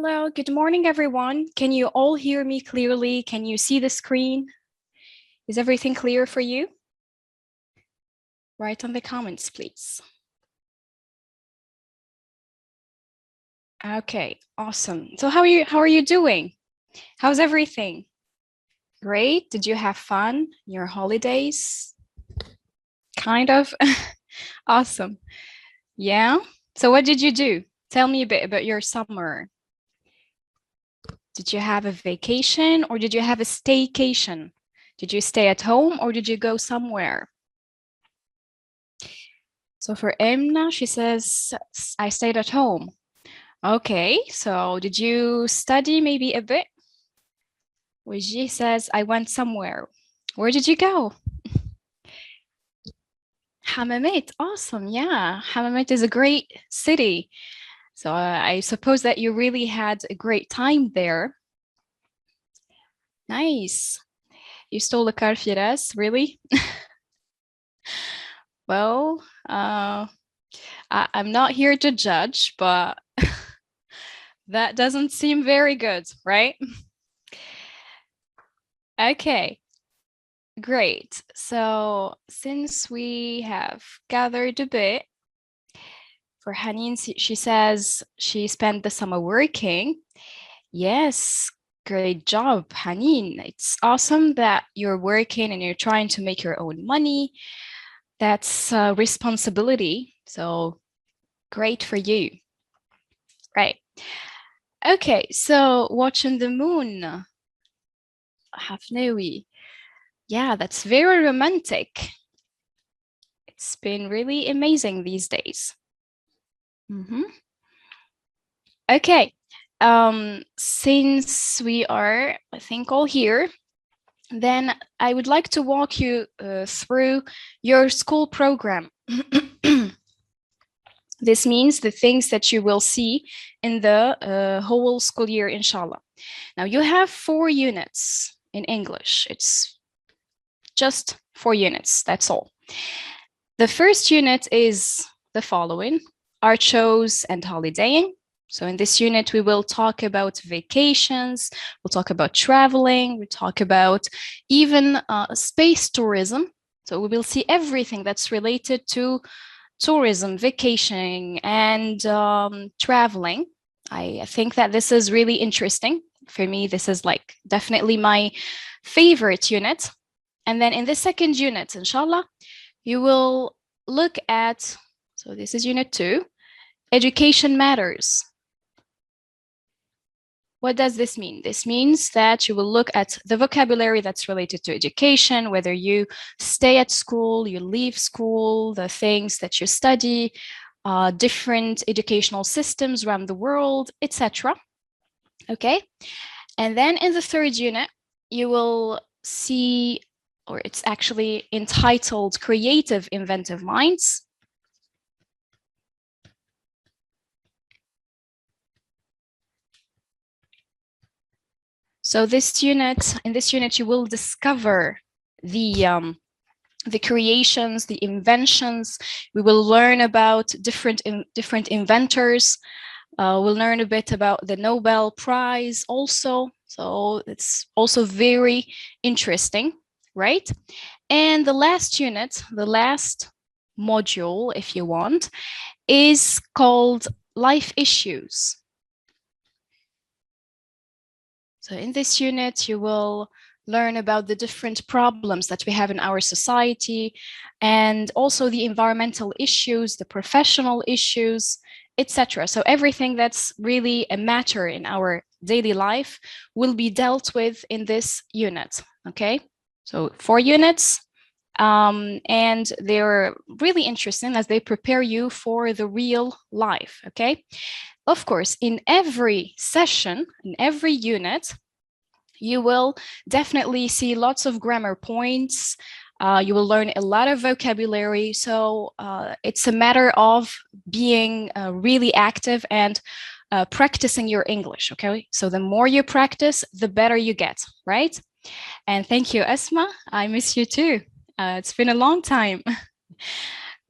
Hello, good morning, everyone. Can you all hear me clearly? Can you see the screen? Is everything clear for you? Write on the comments, please. Okay, awesome. So how are you doing? How's everything? Great. Did you have fun? Your holidays? Kind of. Awesome. Yeah. So what did you do? Tell me a bit about your summer. Did you have a vacation or did you have a staycation? Did you stay at home or did you go somewhere? So for Emna, she says, I stayed at home. Okay, so did you study maybe a bit? Wiji says, I went somewhere. Where did you go? Hammamet, awesome. Yeah, Hammamet is a great city. So I suppose that you really had a great time there. Nice. You stole a car, Firas, really? Well, I'm not here to judge, but that doesn't seem very good, right? Okay, great. So since we have gathered a bit, for Hanin, she says she spent the summer working. Yes, great job, Hanin. It's awesome that you're working and you're trying to make your own money. That's a responsibility. So great for you. Right. Okay, so watching the moon. Hafnawi. Yeah, that's very romantic. It's been really amazing these days. Okay, since we are, I think, all here, then I would like to walk you through your school program. This means the things that you will see in the whole school year, inshallah. Now you have 4 units in English. It's just 4 units, that's all. The first unit is the following: art shows and holidaying. So in this unit, we will talk about vacations, we'll talk about traveling, we talk about even space tourism. So we will see everything that's related to tourism, vacationing, and traveling. I think that this is really interesting. For me, this is like definitely my favorite unit. And then in the second unit, inshallah, you will look at, so this is unit 2, education matters. What does this mean? This means that you will look at the vocabulary that's related to education, whether you stay at school, you leave school, the things that you study, different educational systems around the world, etc. Okay. And then in the third unit, you will see, or it's actually entitled Creative Inventive Minds. So this unit, in this unit, you will discover the creations, the inventions. We will learn about different inventors. We'll learn a bit about the Nobel Prize also. So it's also very interesting, right? And the last unit, the last module, if you want, is called Life Issues. So in this unit, you will learn about the different problems that we have in our society, and also the environmental issues, the professional issues, etc. So everything that's really a matter in our daily life will be dealt with in this unit, okay? So 4 units, and they're really interesting as they prepare you for the real life, okay? Of course, in every session, in every unit, you will definitely see lots of grammar points. You will learn a lot of vocabulary. So it's a matter of being really active and practicing your English, okay? So the more you practice, the better you get, right? And thank you, Esma. I miss you too. It's been a long time.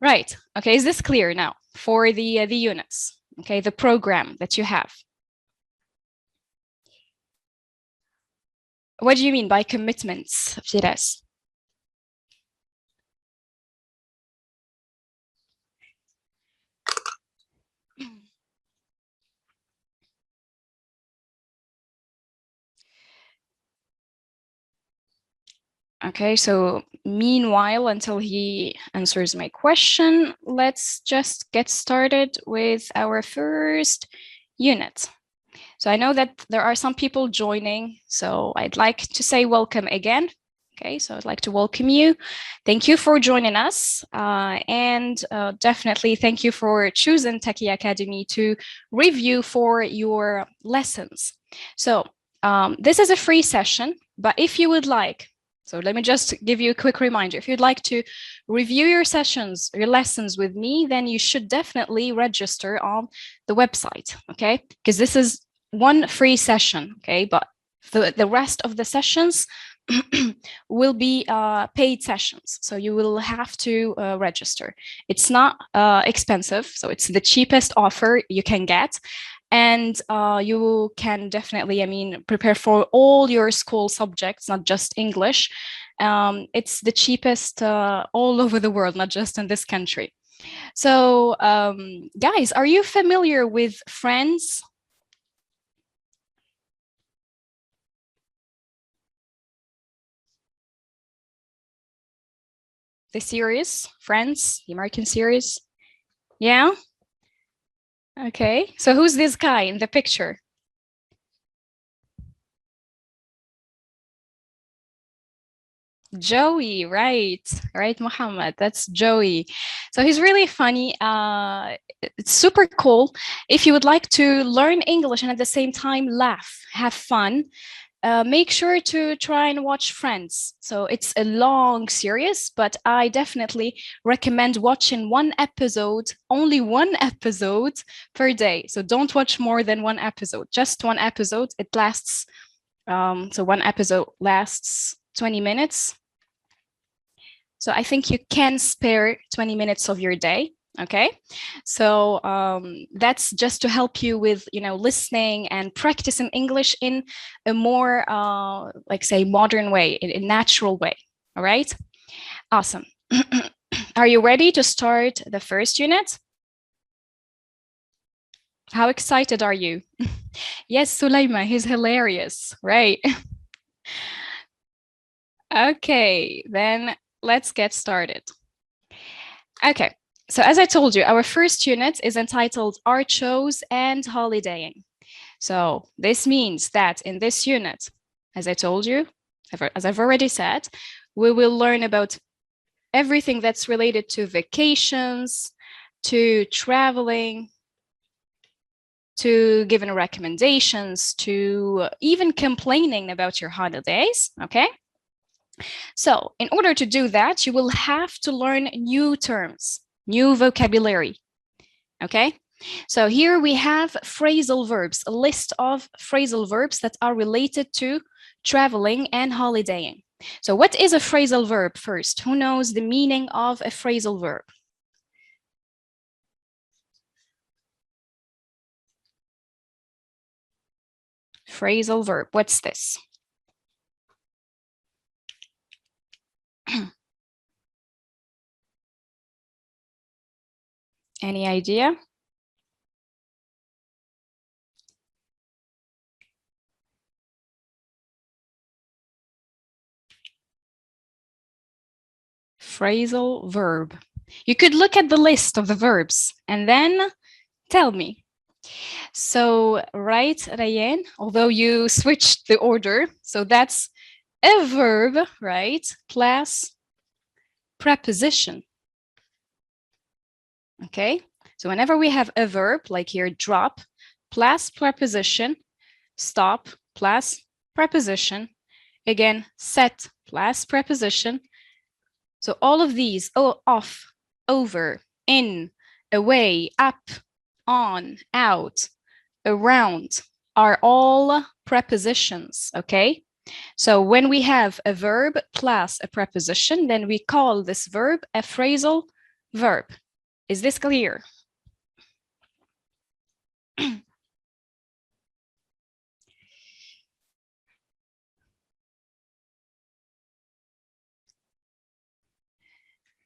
Right, okay, is this clear now for the units? Okay, the program that you have. What do you mean by commitments, Firas? Okay, so meanwhile, until he answers my question, let's just get started with our first unit. So I know that there are some people joining, so I'd like to say welcome again. Okay, so I'd like to welcome you. Thank you for joining us, and definitely thank you for choosing TakiAcademy to review for your lessons. So this is a free session, but if you would like, so let me just give you a quick reminder. If you'd like to review your sessions, your lessons with me, then you should definitely register on the website, okay? Because this is one free session, okay? But the rest of the sessions will be paid sessions. So you will have to register. It's not expensive, so it's the cheapest offer you can get. And you can definitely, I mean, prepare for all your school subjects, not just English. It's the cheapest all over the world, not just in this country. So guys, are you familiar with Friends? The series, Friends, the American series? Yeah? Okay, so who's this guy in the picture? Joey, right, Muhammad, that's Joey. So he's really funny. It's super cool. If you would like to learn English and at the same time laugh, have fun, make sure to try and watch Friends. So it's a long series, but I definitely recommend watching one episode, only one episode per day. So don't watch more than one episode, just one episode. It lasts, so one episode lasts 20 minutes. So I think you can spare 20 minutes of your day. Okay, so that's just to help you with, you know, listening and practicing English in a more, like say, modern way, in a natural way. All right, awesome. Are you ready to start the first unit? How excited are you? Yes, Sulaiman, he's hilarious, right? Okay, then let's get started. Okay, so as I told you, our first unit is entitled Art Shows and Holidaying. So this means that in this unit, as I told you, as I've already said, we will learn about everything that's related to vacations, to traveling, to giving recommendations, to even complaining about your holidays, okay? So in order to do that, you will have to learn new terms, new vocabulary, okay? So here we have phrasal verbs, a list of phrasal verbs that are related to traveling and holidaying. So what is a phrasal verb first? Who knows the meaning of a phrasal verb? Phrasal verb, what's this? Any idea? Phrasal verb. You could look at the list of the verbs and then tell me. So, right, Rayen, although you switched the order, so that's a verb, right, plus preposition. Okay, so whenever we have a verb, like here, drop, plus preposition, stop, plus preposition, again, set, plus preposition. So all of these, off, over, in, away, up, on, out, around, are all prepositions, okay? So when we have a verb plus a preposition, then we call this verb a phrasal verb. Is this clear?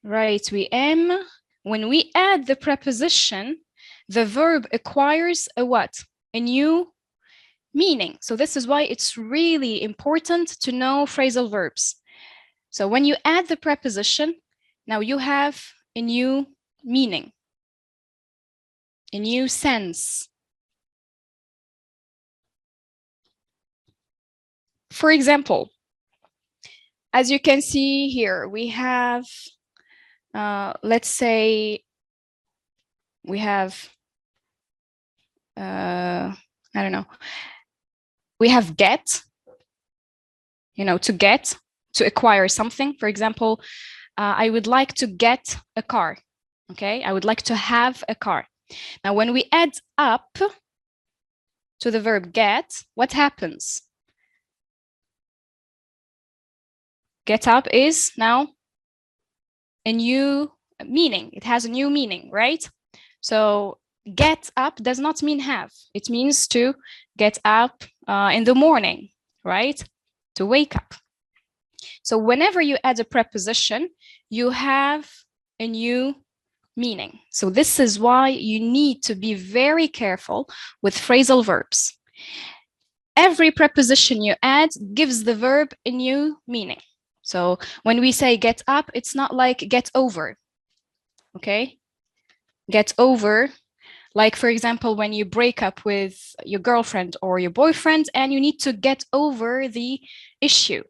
Right, we am. When we add the preposition, the verb acquires a what? A new meaning. So this is why it's really important to know phrasal verbs. So when you add the preposition, now you have a new meaning, a new sense. For example, as you can see here, we have, let's say, we have, I don't know, we have get, to get, to acquire something. For example, I would like to get a car, okay? I would like to have a car. Now, when we add up to the verb get, what happens? Get up is now a new meaning. It has a new meaning, right? So get up does not mean have. It means to get up in the morning, right? To wake up. So whenever you add a preposition, you have a new meaning. So this is why you need to be very careful with phrasal verbs. Every preposition you add gives the verb a new meaning. So when we say get up, it's not like get over, okay? Get over, like for example, when you break up with your girlfriend or your boyfriend and you need to get over the issue,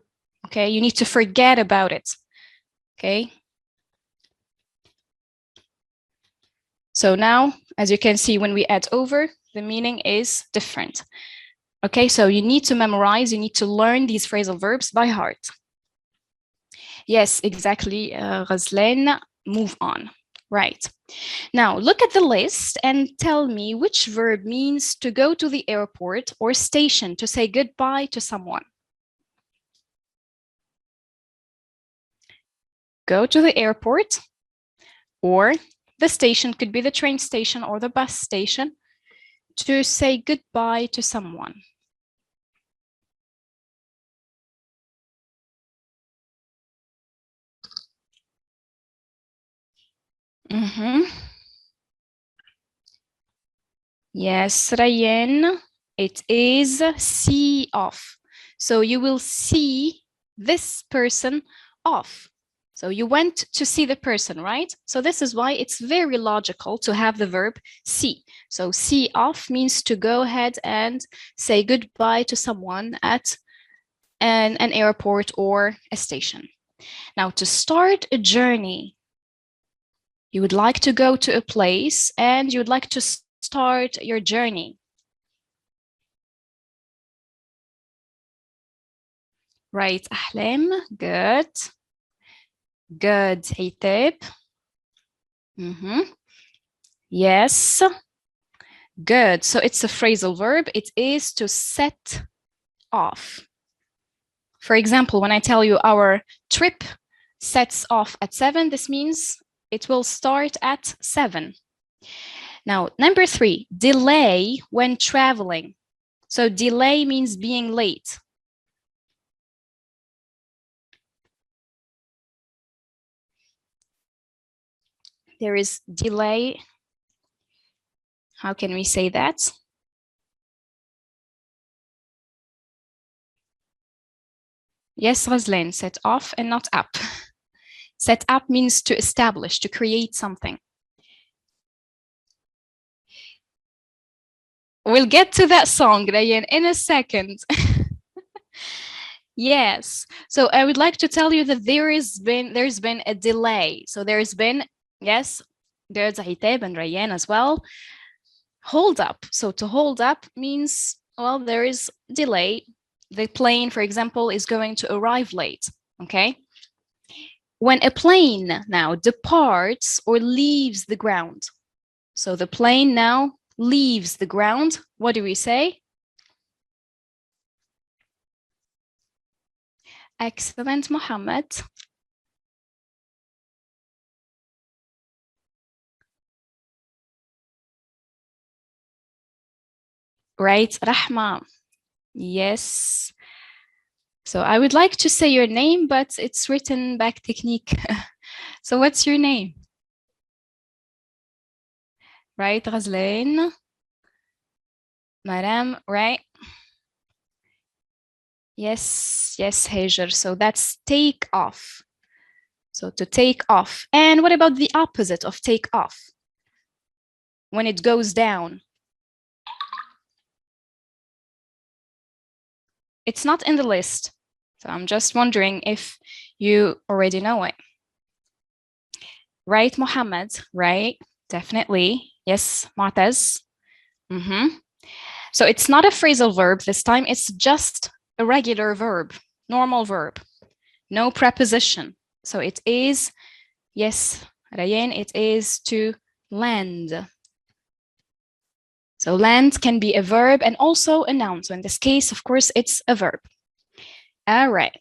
okay? You need to forget about it, okay? So now, as you can see, when we add over, the meaning is different. Okay, so you need to memorize, you need to learn these phrasal verbs by heart. Yes, exactly, Ghazlan, move on. Right. Now, look at the list and tell me which verb means to go to the airport or station to say goodbye to someone. Go to the airport, or the station could be the train station or the bus station, to say goodbye to someone. Yes, Rayen, it is see off. So you will see this person off. So you went to see the person, right? So this is why it's very logical to have the verb see. So see off means to go ahead and say goodbye to someone at an airport or a station. Now, to start a journey, you would like to go to a place and you would like to start your journey. Right, Ahlam, good. Good, 𝐸𝐸. Yes, good. So it's a phrasal verb. It is to set off. For example, when I tell you our trip sets off at 7, this means it will start at 7. Now, number 3, delay when traveling. So delay means being late. There is delay. How can we say that? Yes, Ghazlan, set off and not up. Set up means to establish, to create something. We'll get to that song, Rayan, in a second. Yes. So I would like to tell you that there's been a delay. So there's been, yes, there's 𝐸𝐸 and Rayan as well. Hold up. So to hold up means, well, there is delay. The plane, for example, is going to arrive late. Okay. When a plane now departs or leaves the ground. So the plane now leaves the ground. What do we say? Excellent, Mohammed. Right, Rahma. Yes. So I would like to say your name, but it's written back technique. So what's your name? Right, Ghazlain? Madam, right? Yes, yes, Hajar. So that's take off. So to take off. And what about the opposite of take off? When it goes down. It's not in the list. So I'm just wondering if you already know it. Right, Mohammed? Right, definitely. Yes, Mu'taz. So it's not a phrasal verb this time. It's just a regular verb, normal verb. No preposition. So it is, yes, Rayan, it is to land. So land can be a verb and also a noun. So in this case, of course, it's a verb. All right.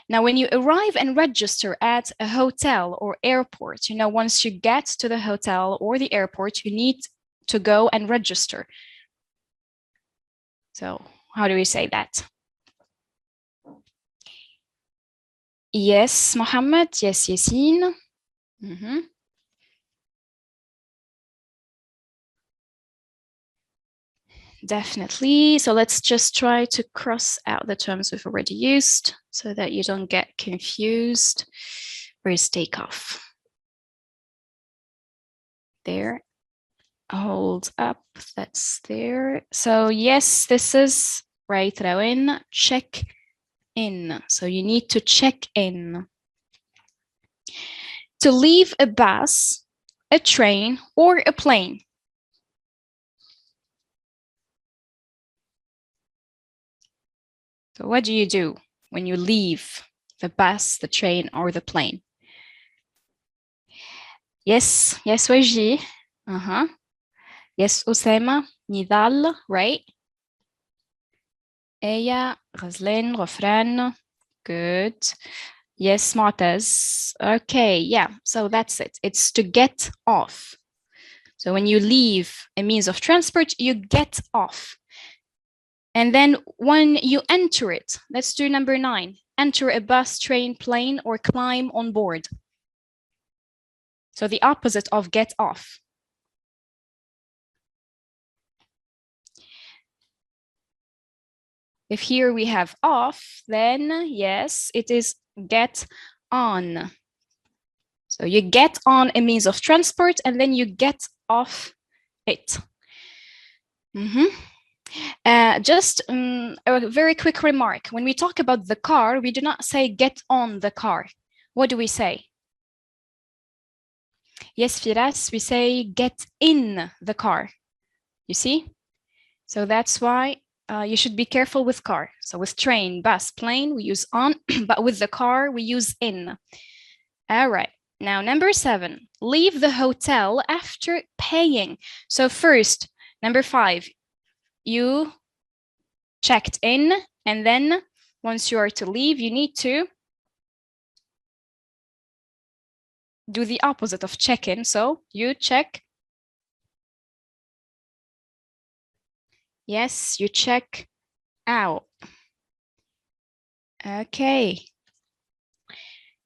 Now, when you arrive and register at a hotel or airport, you know, once you get to the hotel or the airport, you need to go and register. So how do we say that? Yes, Mohammed. Yes, Yasin. Definitely. So let's just try to cross out the terms we've already used so that you don't get confused. Where is takeoff? There. Hold up. That's there. So yes, this is right, Rawen. Check in. So you need to check in. To leave a bus, a train, or a plane. So what do you do when you leave the bus, the train, or the plane? Yes, yes, Waji. Yes, Osama, Nidal, right? Aya, Ghazlain, Ghafran. Good. Yes, Mu'taz. Okay, yeah, so that's it. It's to get off. So when you leave a means of transport, you get off. And then when you enter it, let's do number 9. Enter a bus, train, plane, or climb on board. So the opposite of get off. If here we have off, then yes, it is get on. So you get on a means of transport and then you get off it. Just a very quick remark. When we talk about the car, we do not say get on the car. What do we say? Yes, Firas, we say get in the car. You see? So that's why you should be careful with car. So with train, bus, plane, we use on, but with the car, we use in. All right. Now, number 7, leave the hotel after paying. So first, number 5, you checked in, and then once you are to leave, you need to do the opposite of check-in. So you check. Yes, you check out. Okay.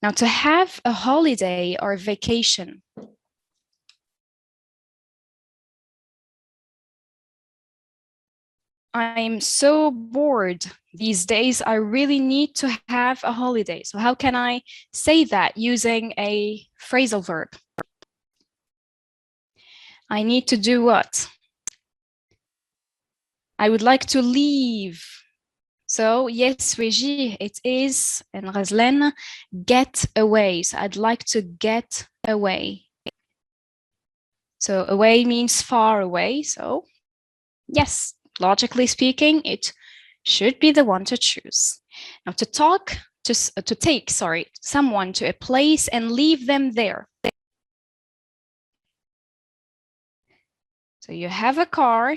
Now, to have a holiday or vacation. I'm so bored these days. I really need to have a holiday. So how can I say that using a phrasal verb? I need to do what? I would like to leave. So yes, Regi, it is, and Ghazlan, get away. So I'd like to get away. So away means far away. So yes, logically speaking, it should be the one to choose. Now to take someone to a place and leave them there. So you have a car,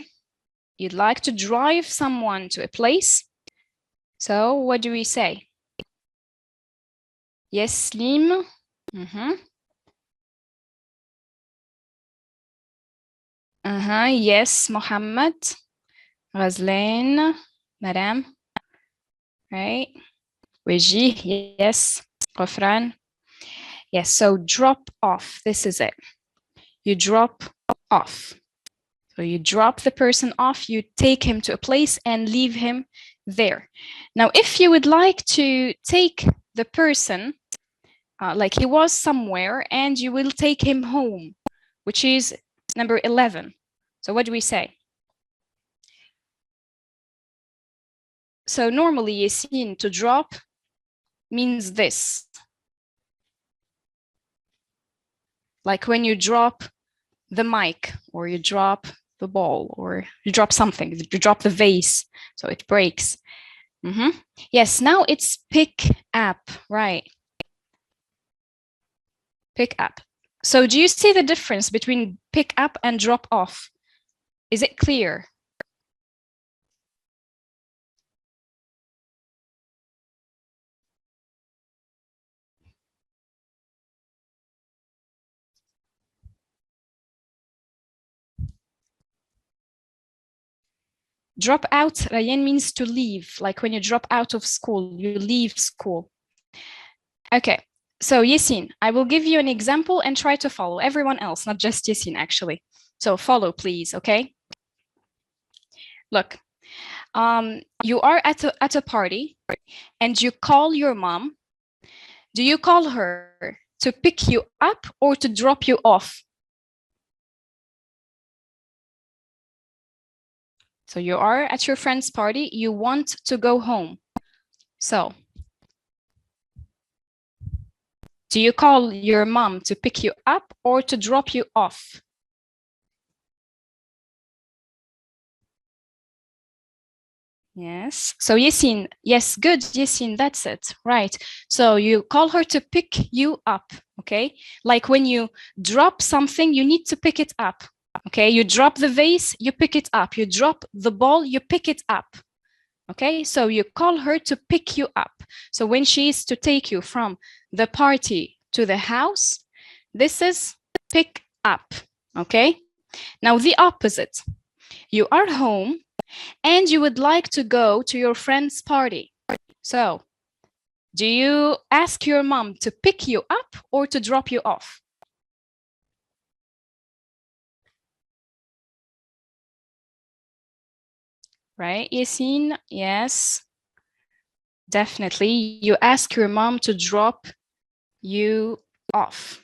you'd like to drive someone to a place. So what do we say? Yes, Slim. Yes, Mohammed. Ghazlain, Madam. Right. Waji, yes. Ghafran. Yes, so drop off, this is it. You drop off. So you drop the person off, you take him to a place and leave him there. Now, if you would like to take the person, like he was somewhere, and you will take him home, which is number 11. So what do we say? So normally, Yasin, to drop means this. Like when you drop the mic, or you drop the ball, or you drop something, you drop the vase, so it breaks. Yes, now it's pick up, right? Pick up. So do you see the difference between pick up and drop off? Is it clear? Drop out, Rayan, means to leave. Like when you drop out of school, you leave school. Okay, so Yasin, I will give you an example and try to follow. Everyone else, not just Yasin, actually. So follow, please, okay? Look, you are at a party and you call your mom. Do you call her to pick you up or to drop you off? So you are at your friend's party, you want to go home. So do you call your mom to pick you up or to drop you off? Yes. So Yasin, yes, good, Yasin, that's it. Right. So you call her to pick you up, okay? Like when you drop something, you need to pick it up, okay? You drop the vase, you pick it up. You drop the ball, you pick it up, okay? So you call her to pick you up. So when she is to take you from the party to the house, this is pick up, okay? Now the opposite. You are home and you would like to go to your friend's party. So, do you ask your mom to pick you up or to drop you off? Right, Yasin? Yes, definitely. You ask your mom to drop you off.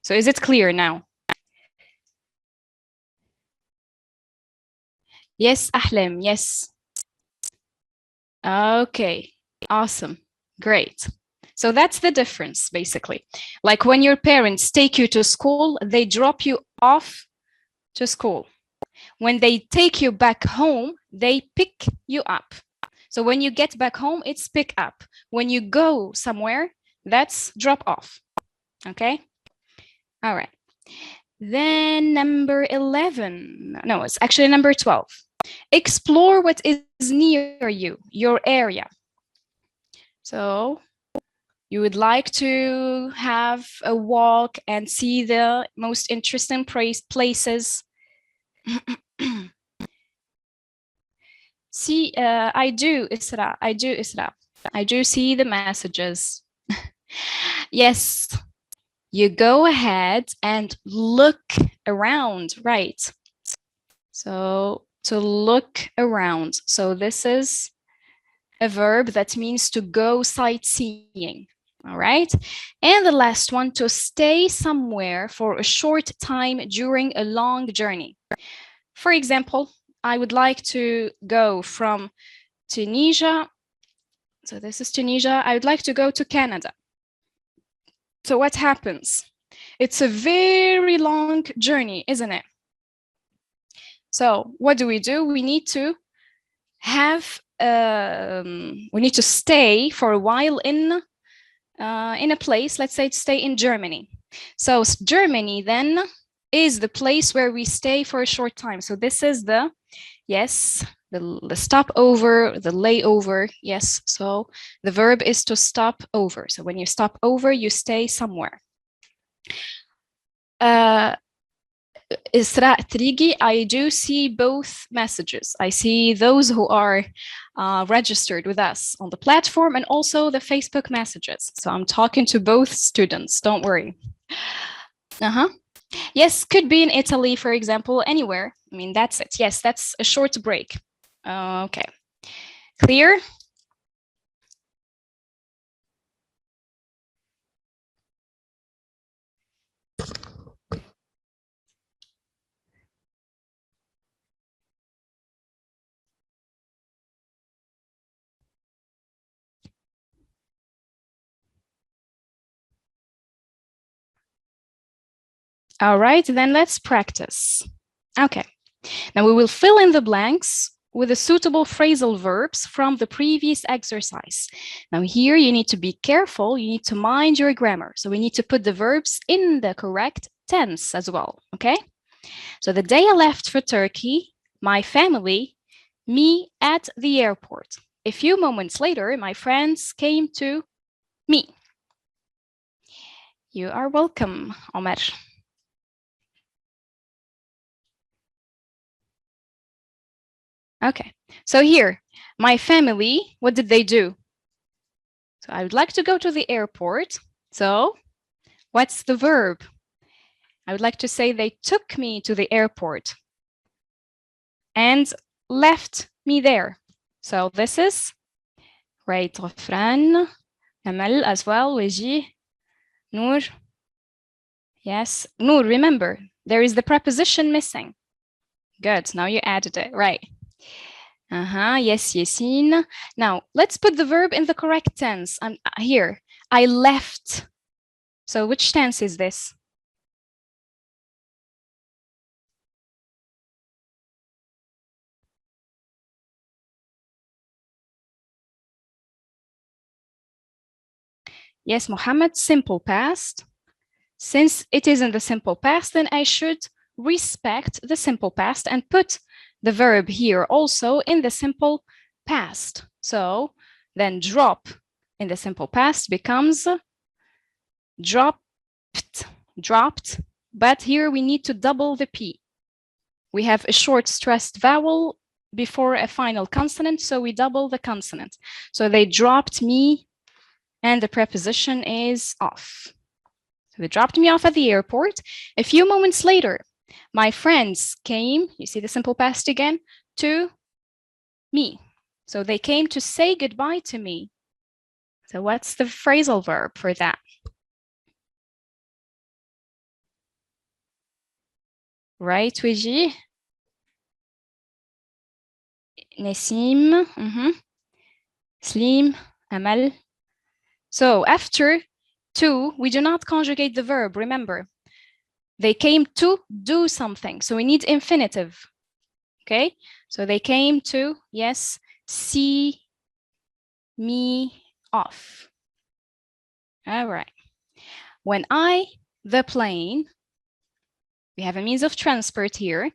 So, is it clear now? Yes, Ahlem, yes. Okay, awesome, great. So that's the difference, basically. Like when your parents take you to school, they drop you off to school. When they take you back home, they pick you up. So when you get back home, it's pick up. When you go somewhere, that's drop off. Okay? All right. Then number 11. No, it's actually number 12. Explore what is near you, your area. So you would like to have a walk and see the most interesting places. See, I do, Isra. I do, Isra. I do see the messages. Yes, you go ahead and look around, right? So to look around. So this is a verb that means to go sightseeing. All right. And the last one, to stay somewhere for a short time during a long journey. For example, I would like to go from Tunisia. So this is Tunisia. I would like to go to Canada. So what happens? It's a very long journey, isn't it? So what do? We need to have, we need to stay for a while in a place. Let's say stay in Germany. So Germany then is the place where we stay for a short time. So this is the, yes, the stopover, the layover. Yes, so the verb is to stop over. So when you stop over, you stay somewhere. إسراء تريجي, I do see both messages. I see those who are registered with us on the platform and also the Facebook messages. So I'm talking to both students, don't worry. Yes, could be in Italy, for example, anywhere. I mean, that's it. Yes, that's a short break. Okay, clear? All right, then let's practice. Okay, now we will fill in the blanks with the suitable phrasal verbs from the previous exercise. Now here you need to be careful, you need to mind your grammar. So we need to put the verbs in the correct tense as well, okay? So the day I left for Turkey, my family, me at the airport. A few moments later, my friends came to me. You are welcome, Omar. Okay, so here, my family, what did they do? So I would like to go to the airport. So what's the verb? I would like to say they took me to the airport and left me there. So this is right, غفران, Amal as well, وجيه, Noor. Yes, Noor, remember, there is the preposition missing. Good, now you added it, right. Yes, Yasin. Now, let's put the verb in the correct tense. Here, I left. So which tense is this? Yes, Muhammad, simple past. Since it is in the simple past, then I should respect the simple past and put the verb here also in the simple past. So then drop in the simple past becomes dropped, but here we need to double the P. We have a short stressed vowel before a final consonant, so we double the consonant. So they dropped me, and the preposition is off. So they dropped me off at the airport. A few moments later, my friends came, you see the simple past again, to me. So they came to say goodbye to me. So what's the phrasal verb for that? Right, Wiji? Nasim, Slim, Amal. So after to, we do not conjugate the verb, remember. They came to do something, so we need infinitive. Okay, so they came to, yes, see me off. All right. When the plane, we have a means of transport here.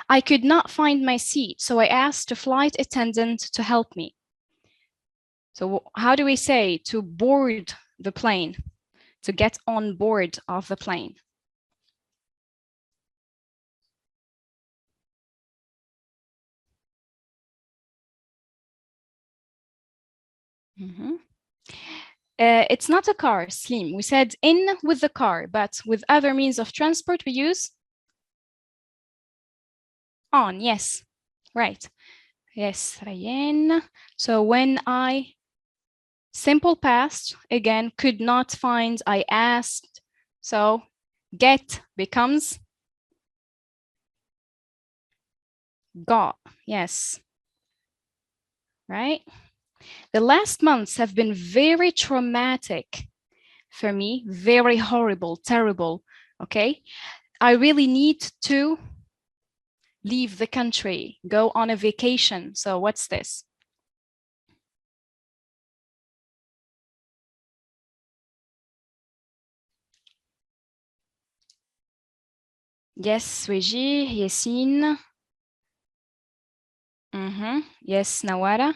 I could not find my seat, so I asked the flight attendant to help me. So how do we say to board the plane, to get on board of the plane? It's not a car, Slim. We said in with the car, but with other means of transport, we use on. Yes, right. Yes, Rayen. So when I, simple past, again, could not find, I asked. So get becomes got. Yes. Right? The last months have been very traumatic for me, very horrible, terrible. Okay. I really need to leave the country, go on a vacation. So what's this? Yes, Weji, Yasin. Yes, Nawara.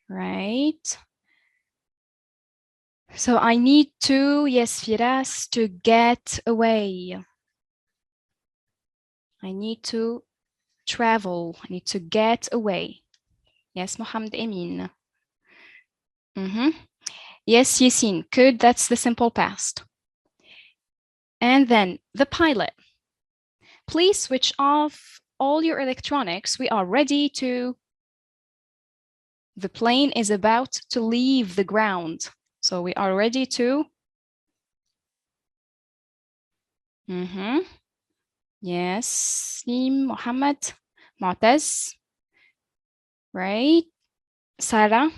Right. So I need to, yes, Firas, to get away. I need to travel. I need to get away. Yes, Mohammed Emin. Yes, Yasin. Could, that's the simple past. And then the pilot. Please switch off all your electronics. We are ready to... The plane is about to leave the ground. So we are ready to... Yes, Sim, Mohammed, Mu'taz. Right? Sarah.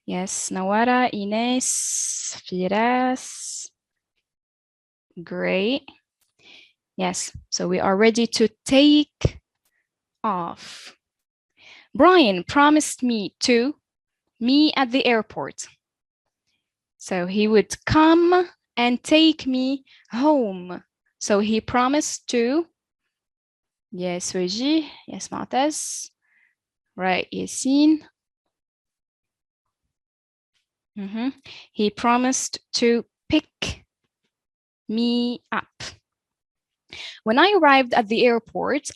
Yes, Nawara, Ines, Firas. Great. Yes, so we are ready to take off. Brian promised me to meet at the airport. So he would come and take me home. So he promised to... Yes, Weji. Yes, Mu'taz. Right, Yasin. He promised to pick me up. When I arrived at the airport,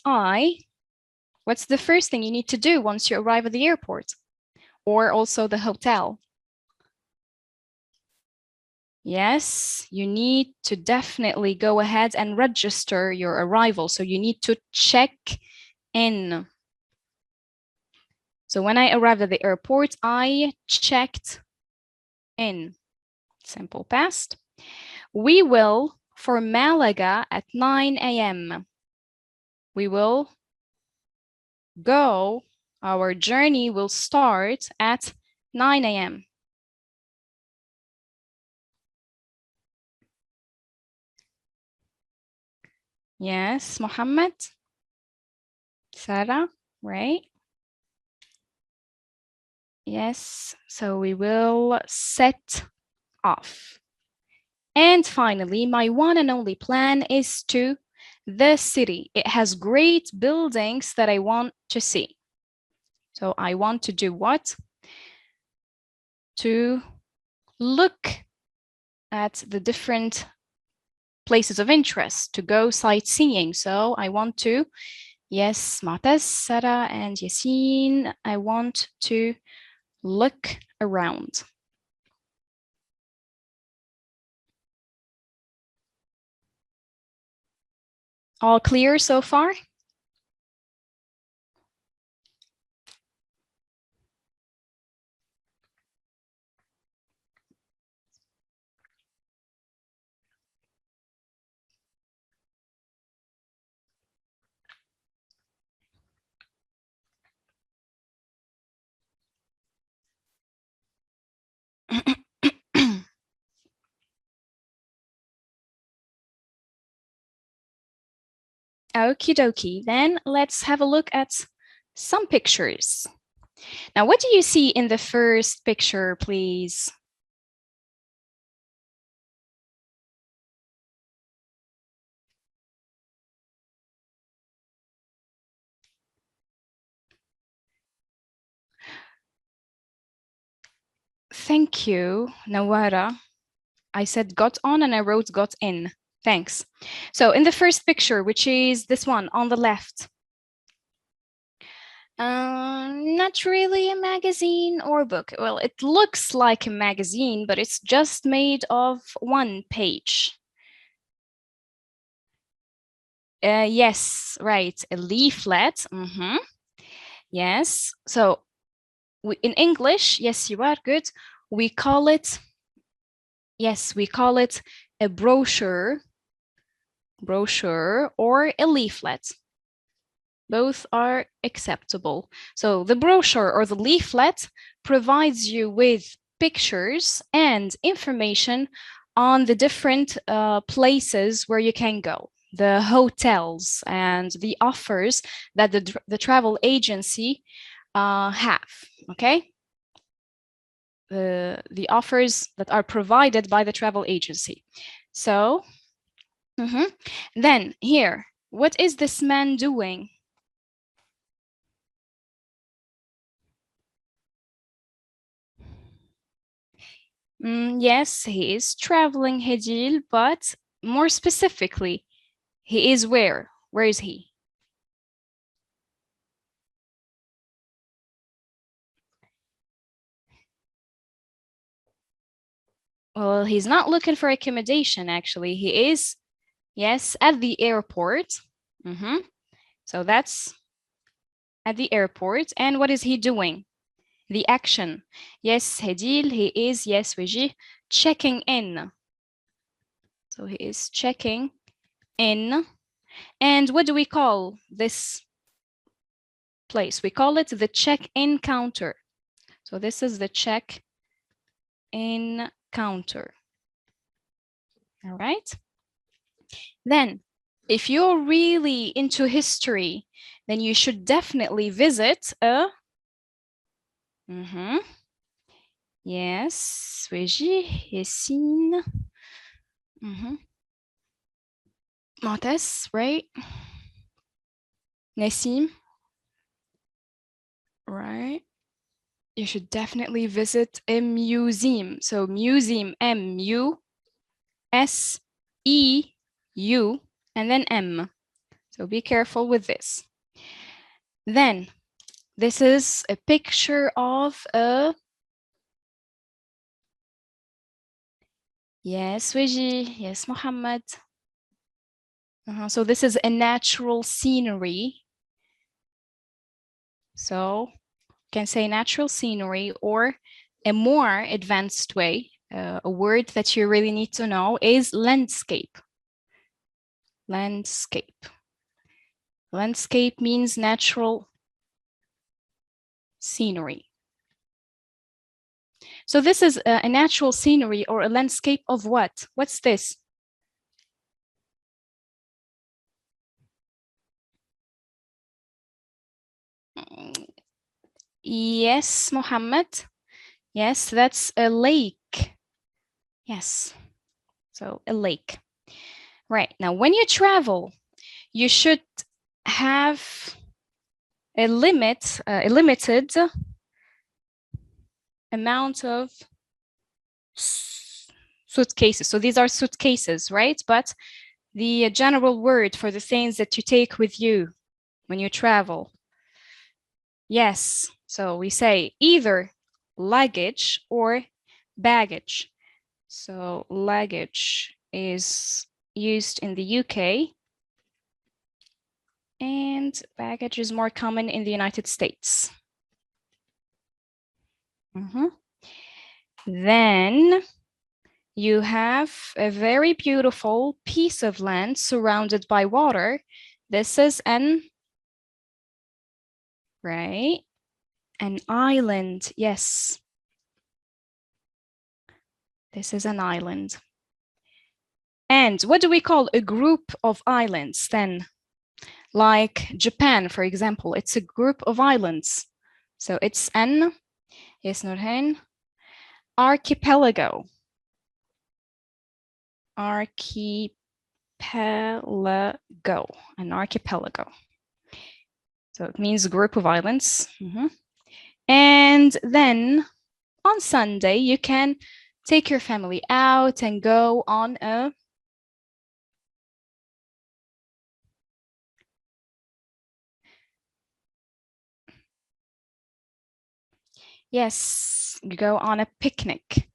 what's the first thing you need to do once you arrive at the airport? Or also the hotel? Yes, you need to definitely go ahead and register your arrival. So you need to check in. So when I arrived at the airport, I checked in. Simple past. We will for Malaga at 9 a.m. We will go. Our journey will start at 9 a.m. Yes, Mohammed. Sarah, right? Yes, so we will set off. And finally, my one and only plan is to the city. It has great buildings that I want to see. So I want to do what? To look at the different places of interest, to go sightseeing. So I want to, yes, Mu'taz, Sarah, and Yasin, I want to look around. All clear so far? Okie dokie, then let's have a look at some pictures. Now, what do you see in the first picture, please? Thank you, Nawara. I said got on and I wrote got in. Thanks. So in the first picture, which is this one on the left, not really a magazine or book. Well, it looks like a magazine, but it's just made of one page. Yes, right, a leaflet. Yes, so in English, yes, you are good. We call it, yes, we call it a brochure or a leaflet. Both are acceptable. So the brochure or the leaflet provides you with pictures and information on the different places where you can go, the hotels and the offers that the travel agency have, okay? The offers that are provided by the travel agency. So, then here, what is this man doing? Yes, he is traveling, Hedil, but more specifically, he is where? Where is he? Well, he's not looking for accommodation, actually. He is, yes, at the airport. So that's at the airport. And what is he doing? The action. Yes, Hedil, he is, yes, Wiji, checking in. So he is checking in. And what do we call this place? We call it the check-in counter. So this is the check-in counter. All right. Then, if you're really into history, then you should definitely visit a yes, Wiji, Yassine. Montes, right? Nassim, right? You should definitely visit a museum. So museum, M-U-S-E-U, and then M. So be careful with this. Then, this is a picture of a... Yes, Wiji. Yes, Muhammad. So this is a natural scenery. So you can say natural scenery, or a more advanced way, a word that you really need to know is landscape. Landscape. Landscape means natural scenery. So this is a natural scenery or a landscape of what? What's this? Yes, Mohammed. Yes, that's a lake. Yes, so a lake. Right, now when you travel, you should have a limited amount of suitcases. So these are suitcases, right? But the general word for the things that you take with you when you travel. Yes, so we say either luggage or baggage. So luggage is used in the UK, and baggage is more common in the United States. Then you have a very beautiful piece of land surrounded by water. This is an island. Yes. This is an island. And what do we call a group of islands then? Like Japan, for example, it's a group of islands. So it's an, yes, Nurhan, archipelago. Archipelago, an archipelago. So it means a group of islands. And then on Sunday, you can take your family out and go on a yes, you go on a picnic.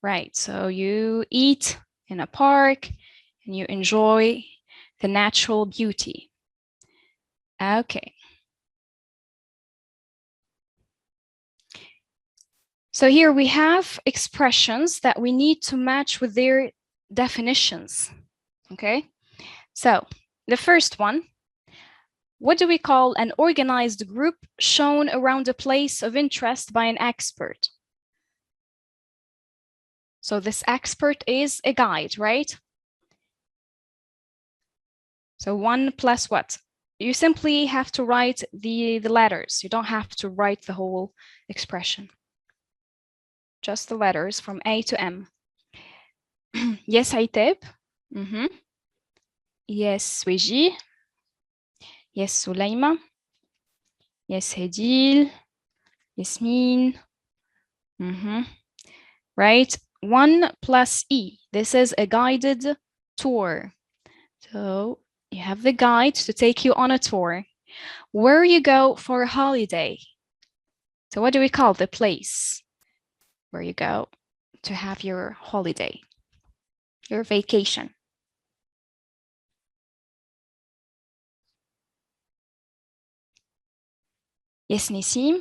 Right, so you eat in a park and you enjoy the natural beauty. Okay. So here we have expressions that we need to match with their definitions. Okay, so the first one, what do we call an organized group shown around a place of interest by an expert? So this expert is a guide, right? So 1 plus what? You simply have to write the letters. You don't have to write the whole expression. Just the letters from A to M. Yes, Aitab. Yes, Wiji. Yes, Sulaima. Yes, Hedil. Yasmin. Right? 1 plus E. This is a guided tour. So you have the guide to take you on a tour. Where you go for a holiday. So what do we call the place where you go to have your holiday, your vacation? Yes, Nisim.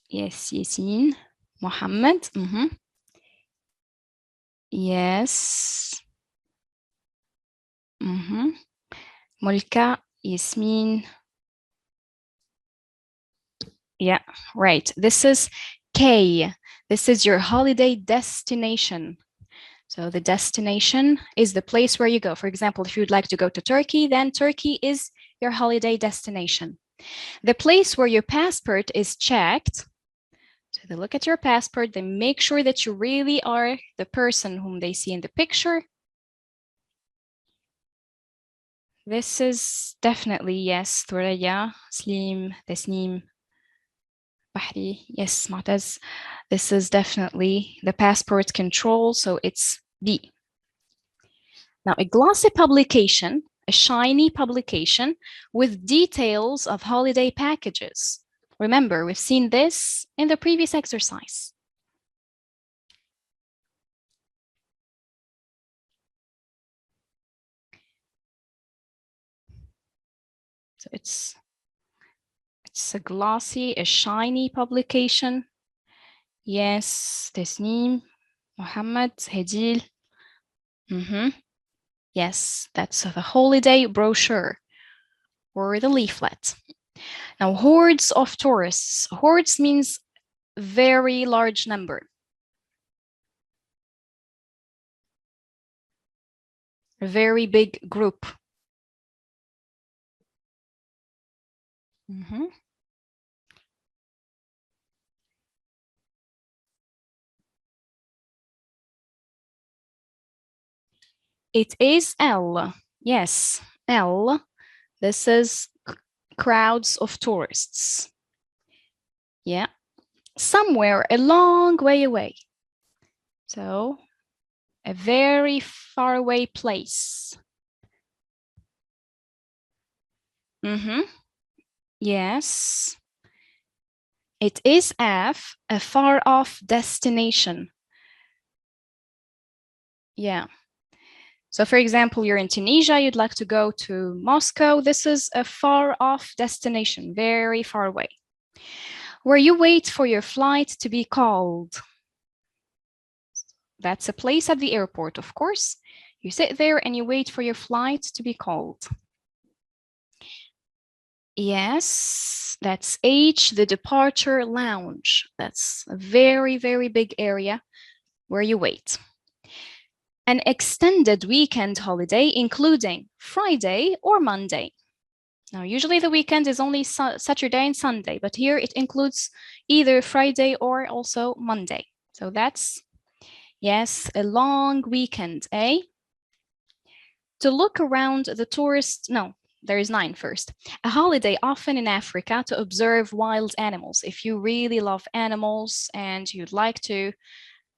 Yes, Yasin. Mohammed. Yes. Mulka, Yasmin. Yeah, right. This is K. This is your holiday destination. So the destination is the place where you go. For example, if you'd like to go to Turkey, then Turkey is your holiday destination. The place where your passport is checked. So they look at your passport, they make sure that you really are the person whom they see in the picture. This is definitely, yes, Thuraya, Slim, Tasnim, Bahri, yes, Mu'taz. This is definitely the passport control, so it's B. Now, a glossy publication, a shiny publication with details of holiday packages. Remember, we've seen this in the previous exercise. So it's a glossy, a shiny publication. Yes, Tasneem, Mohammed, Hedil. Yes, that's the holiday brochure or the leaflet. Now, hordes of tourists. Hordes means very large number. A very big group. It is L. Yes, L. This is crowds of tourists. Yeah, somewhere a long way away. So, a very far away place. Yes. It is F, a far off destination. Yeah. So for example, you're in Tunisia, you'd like to go to Moscow. This is a far off destination, very far away. Where you wait for your flight to be called. That's a place at the airport, of course. You sit there and you wait for your flight to be called. Yes, that's H, the departure lounge. That's a very, very big area where you wait. An extended weekend holiday, including Friday or Monday. Now, usually the weekend is only Saturday and Sunday, but here it includes either Friday or also Monday. So that's, yes, a long weekend, eh? To look around the tourist, no, there is 9 first. A holiday often in Africa to observe wild animals. If you really love animals and you'd like to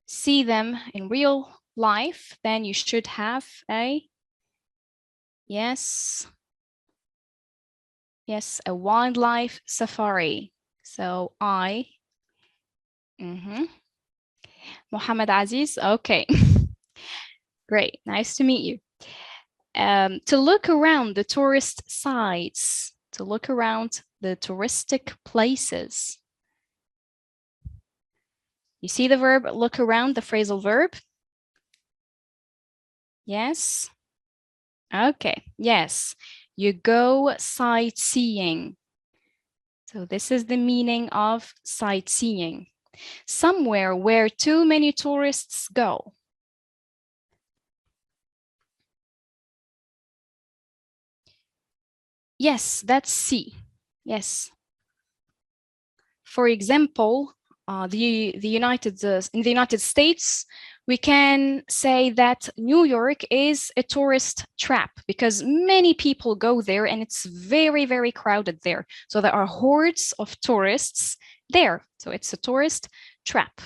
see them in real life, then you should have a, yes, a wildlife safari. So Mohammed Aziz, okay. Great, nice to meet you. To look around the tourist sites, to look around the touristic places. You see the verb look around, the phrasal verb? Yes? Okay, yes. You go sightseeing. So this is the meaning of sightseeing. Somewhere where too many tourists go. Yes, that's C. Yes. For example, in the United States, we can say that New York is a tourist trap because many people go there and it's very, very crowded there. So there are hordes of tourists there. So it's a tourist trap.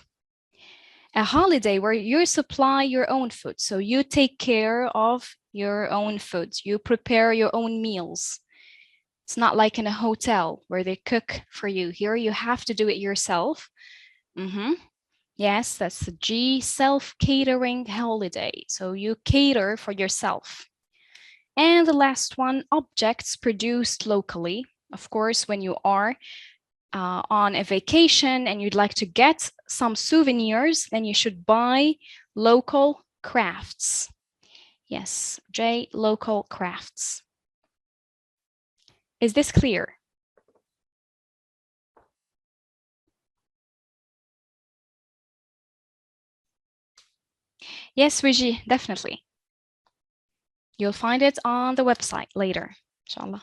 A holiday where you supply your own food. So you take care of your own food. You prepare your own meals. It's not like in a hotel where they cook for you. Here you have to do it yourself. Yes, that's the G, self-catering holiday. So you cater for yourself. And the last one, objects produced locally. Of course, when you are on a vacation and you'd like to get some souvenirs, then you should buy local crafts. Yes, J, local crafts. Is this clear? Yes, Wiji, definitely. You'll find it on the website later, inshallah.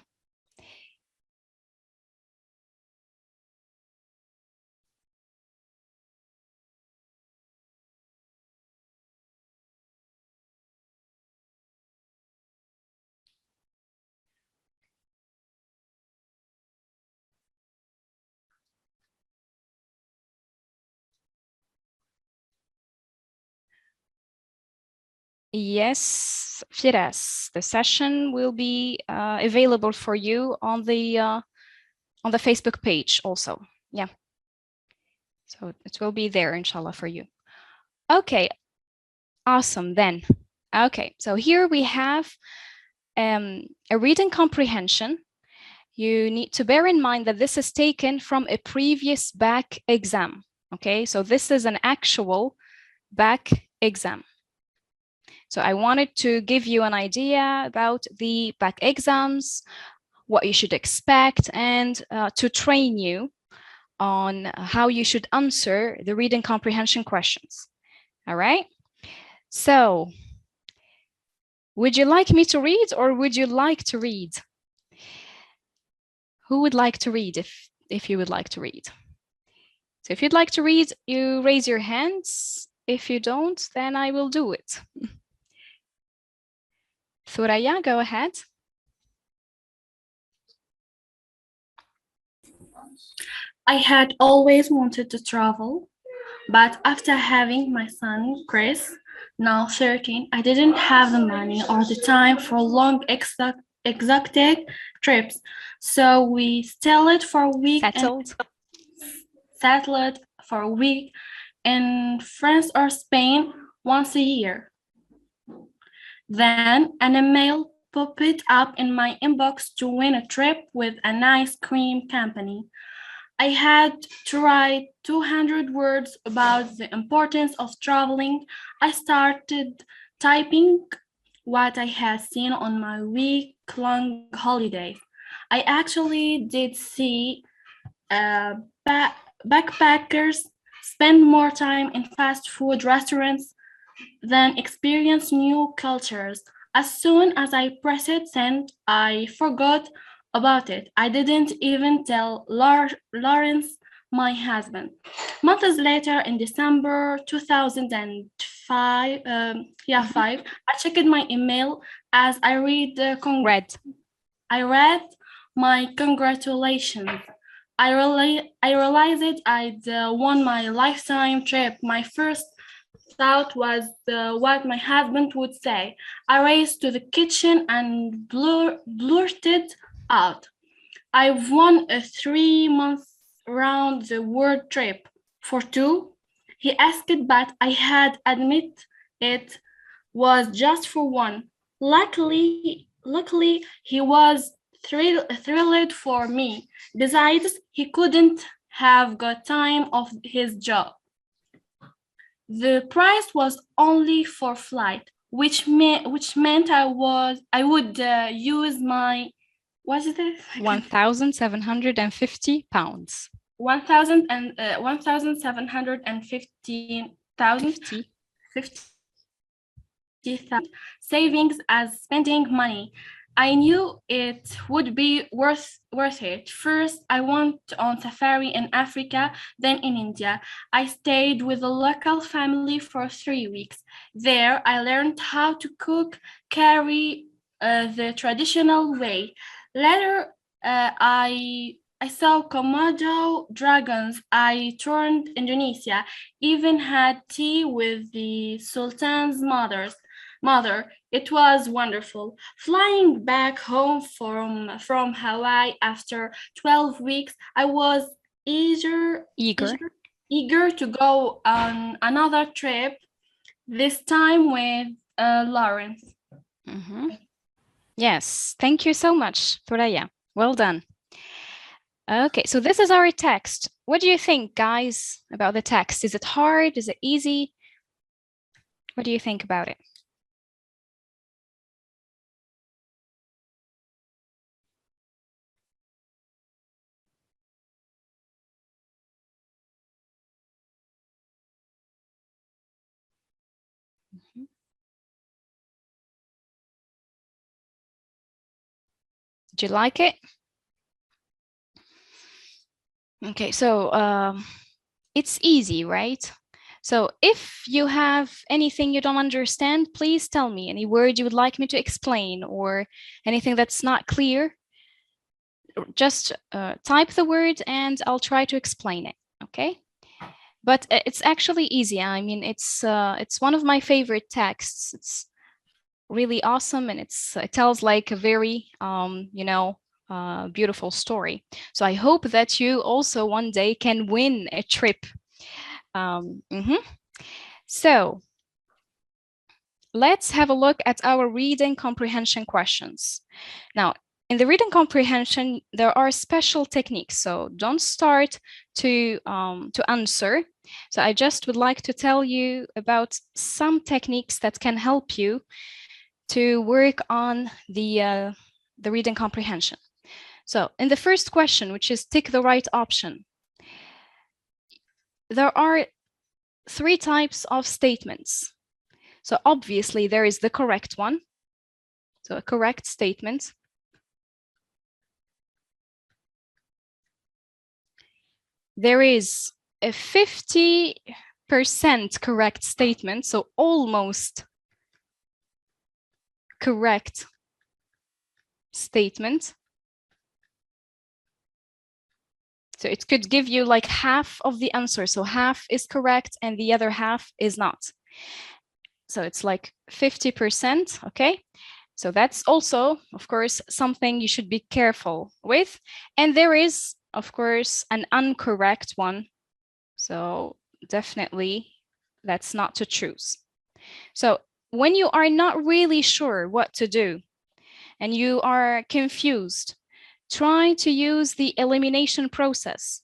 Yes, Firas, the session will be available for you on the Facebook page also. Yeah. So it will be there, inshallah, for you. Okay, awesome then. Okay, so here we have a reading comprehension. You need to bear in mind that this is taken from a previous back exam. Okay, so this is an actual back exam. So I wanted to give you an idea about the back exams, what you should expect, and to train you on how you should answer the reading comprehension questions. All right. So would you like me to read or would you like to read? Who would like to read if you would like to read? So if you'd like to read, you raise your hands. If you don't, then I will do it. Thuraya, go ahead. I had always wanted to travel, but after having my son, Chris, now 13, I didn't have the money or the time for long exotic trips. So we settled for a week in France or Spain once a year. Then an email popped up in my inbox to win a trip with an ice cream company. I had to write 200 words about the importance of traveling. I started typing what I had seen on my week-long holiday. I actually did see backpackers spend more time in fast food restaurants than experience new cultures. As soon as I pressed send, I forgot about it. I didn't even tell Lawrence, my husband. Months later, in December 2005, I checked my email as I read my congratulations. I realized I'd won my lifetime trip. My first thought was what my husband would say. I raced to the kitchen and blurted out, "I've won a 3-month round the world trip for 2." He asked, but I had admit it was just for 1. Luckily, he was thrilled for me. Besides, he couldn't have got time off his job. The price was only for flight, which meant I would use my, what is it? 1,750 pounds. 1,750,000 savings as spending money. I knew it would be worth it. First, I went on safari in Africa, then in India. I stayed with a local family for 3 weeks. There, I learned how to cook curry the traditional way. Later, I saw Komodo dragons. I toured Indonesia, even had tea with the Sultan's mother. It was wonderful. Flying back home from Hawaii after 12 weeks, I was eager, Eager. eager, eager to go on another trip, this time with Lawrence. Yes, thank you so much, Thoraya. Well done. Okay, so this is our text. What do you think, guys, about the text? Is it hard? Is it easy? What do you think about it? Did you like it? Okay, so it's easy, right? So if you have anything you don't understand, please tell me. Any word you would like me to explain or anything that's not clear, just type the word and I'll try to explain it, okay? But it's actually easy. I mean, it's one of my favorite texts. It's really awesome and it tells like a very, beautiful story. So I hope that you also one day can win a trip. So let's have a look at our reading comprehension questions. Now, in the reading comprehension, there are special techniques. So don't start to answer. So I just would like to tell you about some techniques that can help you to work on the reading comprehension. So in the first question, which is tick the right option, there are 3 types of statements. So obviously there is the correct one, so a correct statement. There is a 50% correct statement, so almost correct statement. So it could give you like half of the answer. So half is correct and the other half is not. So it's like 50%, okay? So that's also, of course, something you should be careful with. And there is, of course, an incorrect one. So definitely that's not to choose. So when you are not really sure what to do and you are confused, try to use the elimination process.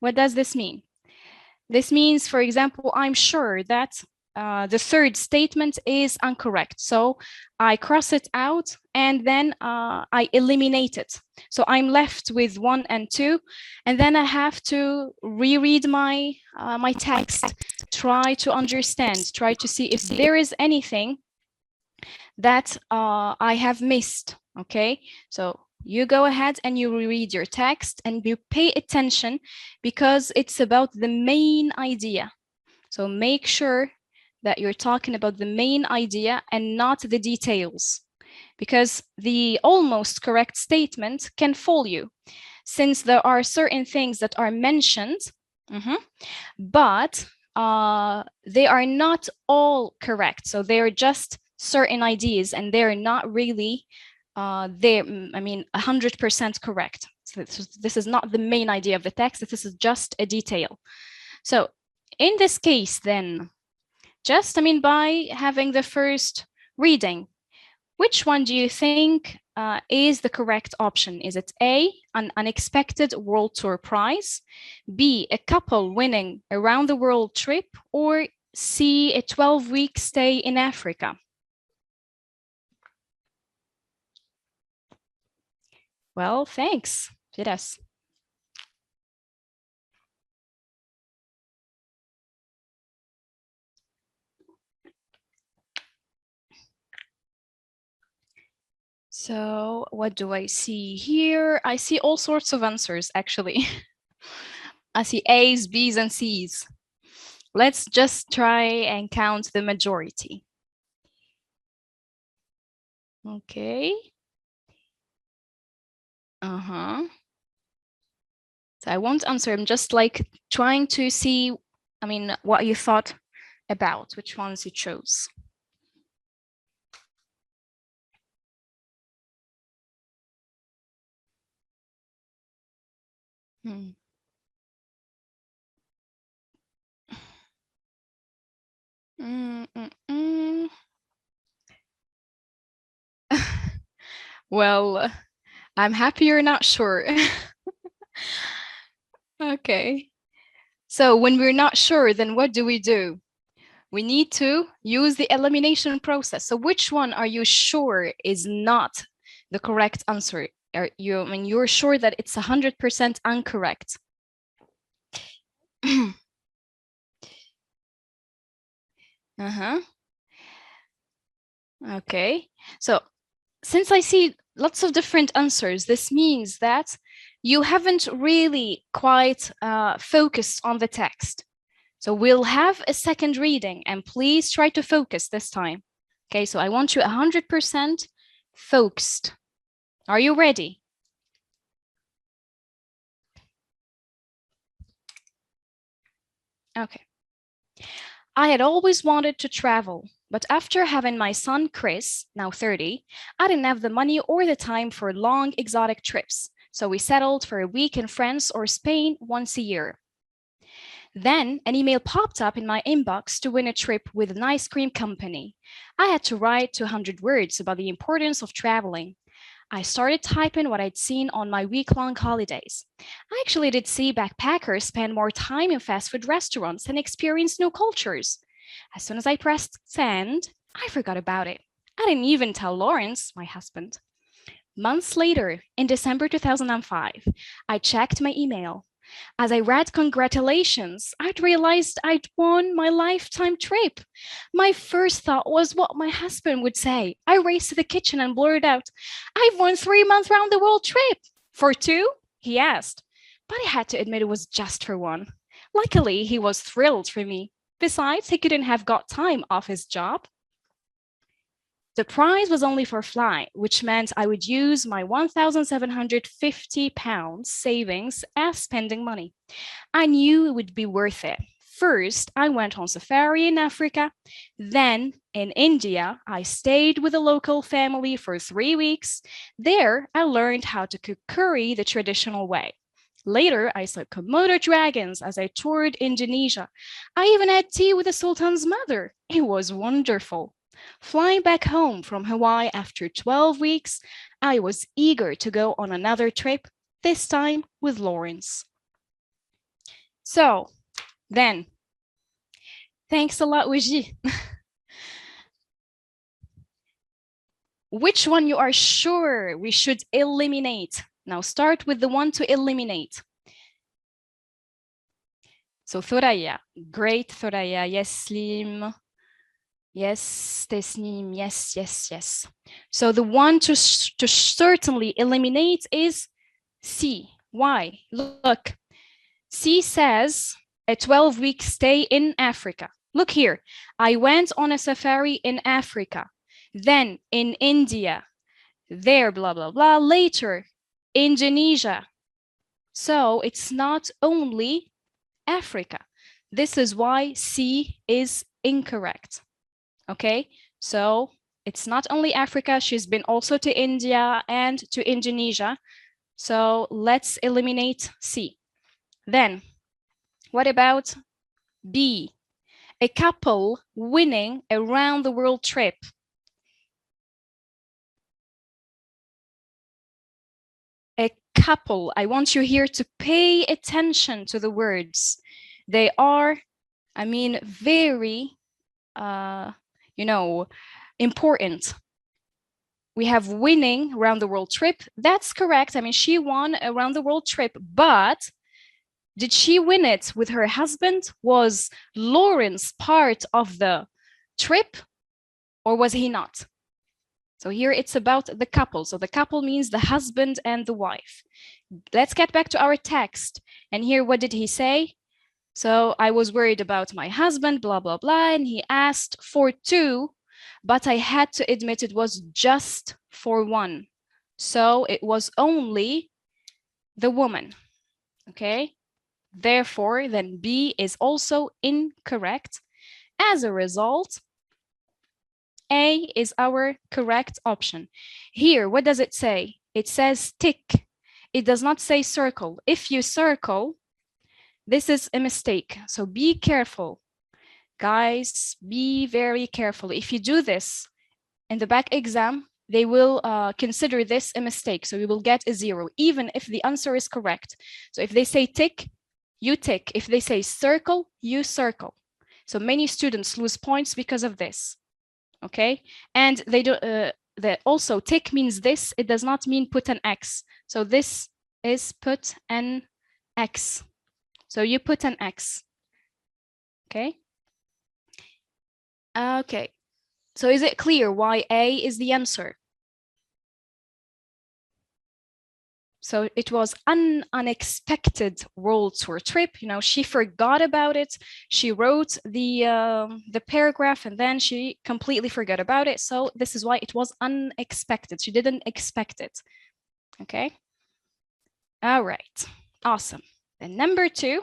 What does this mean? This means, for example, I'm sure that the third statement is incorrect. So I cross it out and then I eliminate it. So I'm left with 1 and 2, and then I have to reread my my text, try to understand, try to see if there is anything that I have missed, okay? So you go ahead and you reread your text and you pay attention because it's about the main idea. So make sure that you're talking about the main idea and not the details, because the almost correct statement can fool you since there are certain things that are mentioned, but they are not all correct. So they're just certain ideas and they're not really they're, I mean, 100% correct. So this is not the main idea of the text. This is just a detail. So in this case, then, just, I mean, by having the first reading, which one do you think is the correct option? Is it A, an unexpected world tour prize, B, a couple winning a round the world trip, or C, a 12-week stay in Africa? Well, thanks, Firas. So what do I see here? I see all sorts of answers, actually. I see A's, B's, and C's. Let's just try and count the majority. Okay. So I won't answer. I'm just like trying to see, I mean, what you thought about, which ones you chose. Well, I'm happy you're not sure. Okay. So when we're not sure, then what do? We need to use the elimination process. So which one are you sure is not the correct answer? Are you, I mean, you're sure that it's 100% incorrect? Okay. So since I see lots of different answers, this means that you haven't really quite focused on the text. So we'll have a second reading, and please try to focus this time. Okay, so I want you 100% focused. Are you ready? Okay. I had always wanted to travel, but after having my son Chris, now 30, I didn't have the money or the time for long exotic trips. So we settled for a week in France or Spain once a year. Then an email popped up in my inbox to win a trip with an ice cream company. I had to write 200 words about the importance of traveling. I started typing what I'd seen on my week-long holidays. I actually did see backpackers spend more time in fast food restaurants and experience new cultures. As soon as I pressed send, I forgot about it. I didn't even tell Lawrence, my husband. Months later, in December 2005, I checked my email. As I read congratulations, I'd realized I'd won my lifetime trip. My first thought was what my husband would say. I raced to the kitchen and blurted out, "I've won 3-month round the world trip." "For 2? He asked. But I had to admit it was just for 1. Luckily, he was thrilled for me. Besides, he couldn't have got time off his job. The prize was only for flight, which meant I would use my £1,750 savings as spending money. I knew it would be worth it. First, I went on safari in Africa. Then, in India, I stayed with a local family for 3 weeks. There, I learned how to cook curry the traditional way. Later, I saw Komodo dragons as I toured Indonesia. I even had tea with the Sultan's mother. It was wonderful. Flying back home from Hawaii after 12 weeks, I was eager to go on another trip, this time with Lawrence. So, then, thanks a lot, Wiji. Which one you are sure we should eliminate? Now start with the one to eliminate. So Thoraya, great Thoraya, yes, Slim. Yes, Tesnim, yes, yes, yes. So the one to certainly eliminate is C. Why? Look, C says a 12-week stay in Africa. Look here, I went on a safari in Africa, then in India, there, blah, blah, blah, later, Indonesia. So it's not only Africa. This is why C is incorrect. Okay, so it's not only Africa, she's been also to India and to Indonesia. So let's eliminate C. Then, what about B? A couple winning a round the world trip. A couple, I want you here to pay attention to the words. They are, I mean, very, important. We have winning around the world trip. That's correct. I mean, she won a round the world trip, but did she win it with her husband? Was Lawrence part of the trip or was he not? So here it's about the couple. So the couple means the husband and the wife. Let's get back to our text. And here, what did he say? So I was worried about my husband, blah, blah, blah. And he asked for 2, but I had to admit it was just for 1. So it was only the woman. Okay. Therefore, then B is also incorrect. As a result, A is our correct option. Here, what does it say? It says tick. It does not say circle. If you circle, this is a mistake. So be careful. Guys, be very careful. If you do this in the back exam, they will consider this a mistake. So you will get a 0, even if the answer is correct. So if they say tick, you tick. If they say circle, you circle. So many students lose points because of this. Okay, and they do that also tick means this. It does not mean put an X. So this is put an X. So you put an X. Okay. Okay. So is it clear why A is the answer? So it was an unexpected world tour trip. You know, she forgot about it. She wrote the paragraph and then she completely forgot about it. So this is why it was unexpected. She didn't expect it. Okay. All right. Awesome. Then number 2.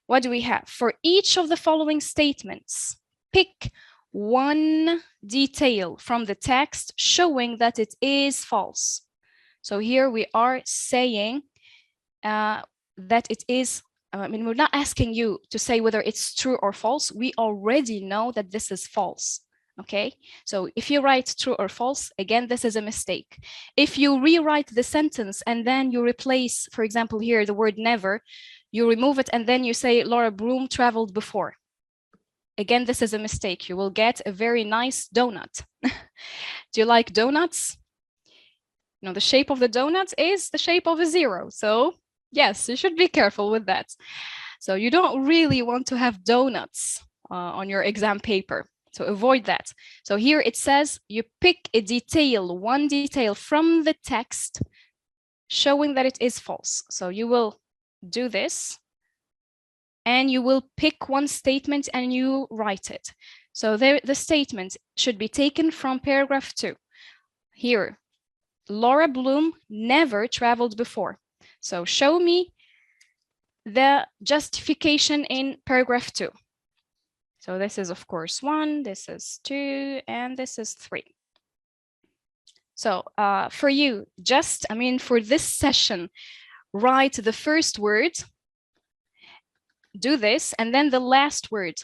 What do we have? For each of the following statements, pick one detail from the text showing that it is false. So here we are saying that it is, I mean, we're not asking you to say whether it's true or false. We already know that this is false. Okay, so if you write true or false, again, this is a mistake. If you rewrite the sentence and then you replace, for example, here the word never, you remove it and then you say Laura Broom traveled before. Again, this is a mistake. You will get a very nice donut. Do you like donuts? You know, the shape of the donut is the shape of a 0. So yes, you should be careful with that. So you don't really want to have donuts on your exam paper. So avoid that. So here it says you pick a detail, one detail from the text showing that it is false. So you will do this and you will pick one statement and you write it. So there, the statement should be taken from paragraph 2. Here, Laura Bloom never traveled before. So show me the justification in paragraph 2. So this is, of course, 1, this is 2, and this is 3. So for you, just, I mean, for this session, write the first word, do this, and then the last word,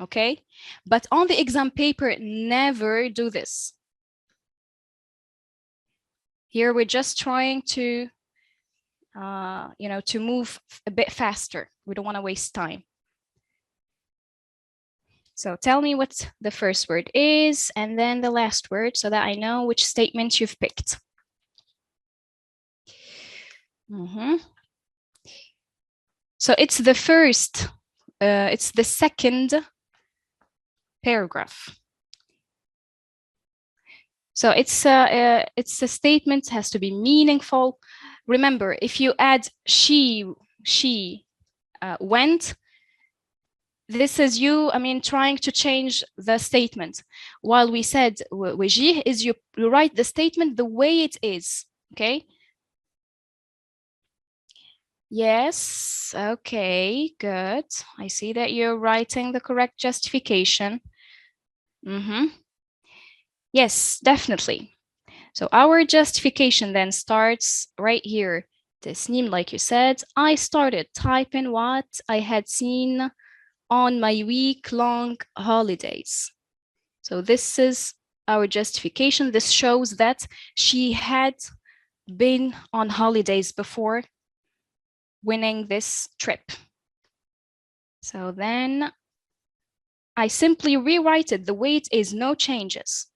okay? But on the exam paper, never do this. Here, we're just trying to, you know, to move a bit faster. We don't want to waste time. So tell me what the first word is, and then the last word, so that I know which statement you've picked. So it's the first, it's the second paragraph. So it's a statement, has to be meaningful. Remember, if you add she went, this is you, I mean, trying to change the statement. While we said وجيه is you write the statement the way it is, okay? Yes, okay, good. I see that you're writing the correct justification. Yes, definitely. So our justification then starts right here. Tasneem, like you said, I started typing what I had seen on my week-long holidays. So this is our justification. This shows that she had been on holidays before winning this trip. So then I simply rewrite it the way it is, no changes.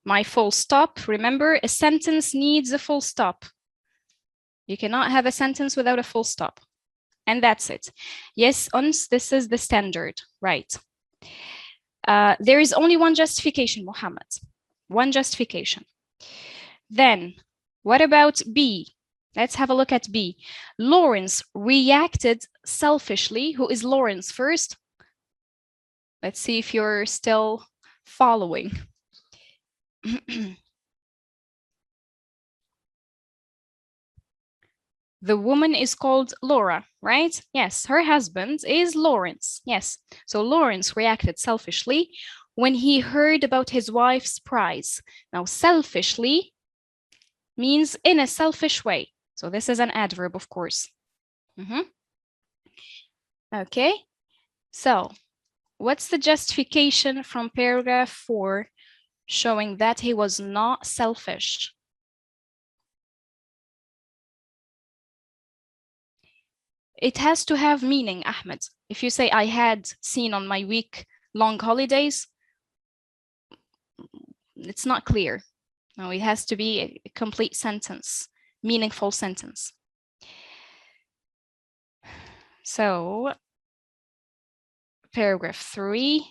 my full stop. Remember, a sentence needs a full stop. You cannot have a sentence without a full stop. And that's it. Yes, ons, this is the standard, right? There is only one justification, Muhammad. One justification. Then, what about B? Let's have a look at B. Lawrence reacted selfishly. Who is Lawrence first? Let's see if you're still following. The woman is called Laura, right? Yes, her husband is Lawrence. Yes, so Lawrence reacted selfishly when he heard about his wife's prize. Now, selfishly means in a selfish way. So this is an adverb, of course. Okay, so what's the justification from paragraph 4 showing that he was not selfish? It has to have meaning, Ahmed. If you say, I had seen on my week-long holidays, it's not clear. No, it has to be a complete sentence, meaningful sentence. So, paragraph 3,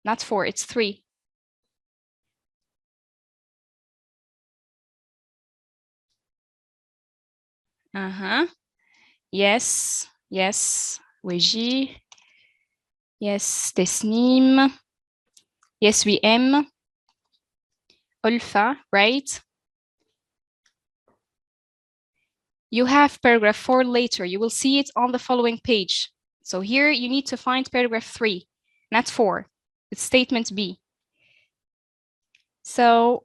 not 4, it's 3. Yes, yes, 𝐸𝐠. Yes, تسنيم. Yes, we aim. ألفة, right? You have paragraph 4 later. You will see it on the following page. So here you need to find paragraph 3, not 4. It's statement B. So,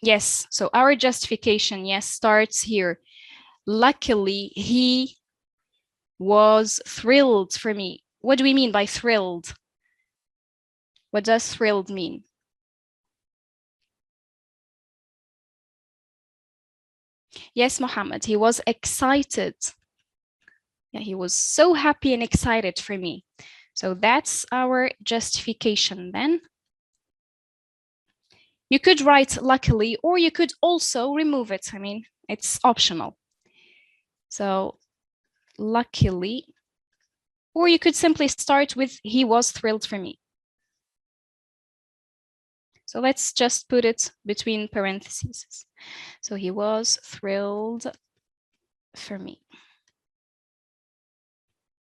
yes. So our justification, yes, starts here. Luckily, he was thrilled for me. What do we mean by thrilled? What does thrilled mean? Yes, Muhammad, he was excited. Yeah, he was so happy and excited for me. So that's our justification then. You could write luckily, or you could also remove it. I mean, it's optional. So luckily, or you could simply start with he was thrilled for me. So let's just put it between parentheses. So he was thrilled for me.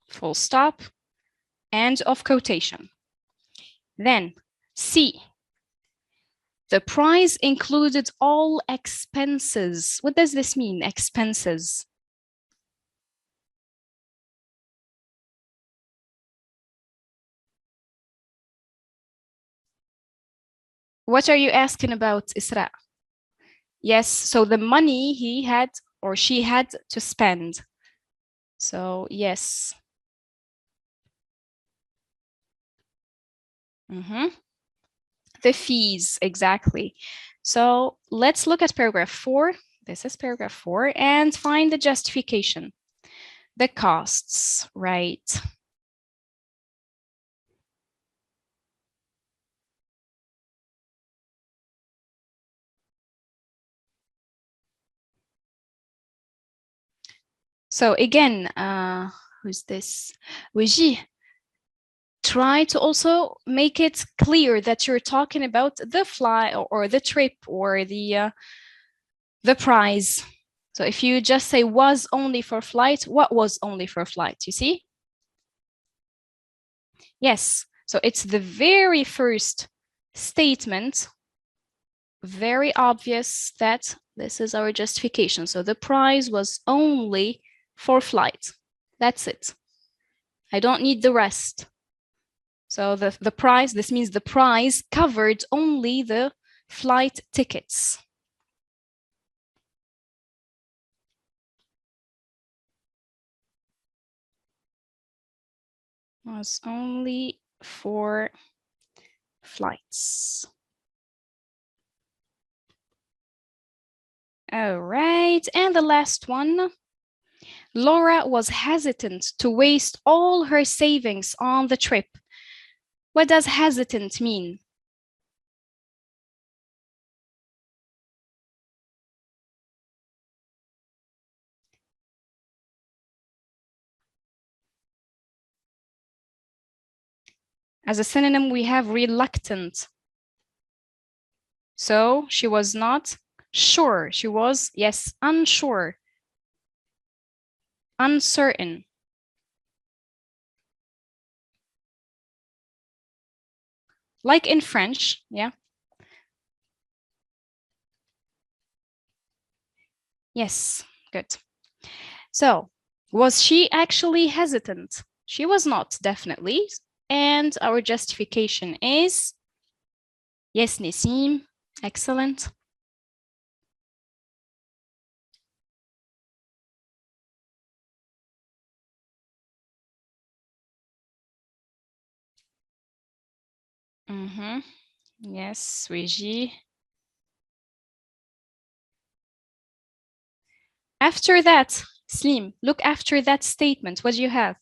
Full stop, end of quotation. Then C. The prize included all expenses. What does this mean, expenses? What are you asking about, Isra? Yes, so the money he had or she had to spend. So yes. The fees, exactly. So let's look at paragraph 4. This is paragraph 4 and find the justification. The costs, right? So again, who's this? 𝐸𝐠. Try to also make it clear that you're talking about the fly or the trip or the prize. So if you just say was only for flight, what was only for flight? You see? Yes. So it's the very first statement, very obvious that this is our justification. So the prize was only for flight. That's it. I don't need the rest. So the price, this means the price covered only the flight tickets. Was only for flights. All right, and the last one. Laura was hesitant to waste all her savings on the trip. What does hesitant mean? As a synonym, we have reluctant. So she was not sure. She was, yes, unsure, uncertain. Like in French, yeah. Yes, good. So, was she actually hesitant? She was not, definitely. And our justification is, yes, Nisim, excellent. Yes, Regi. After that, Slim, look after that statement. What do you have?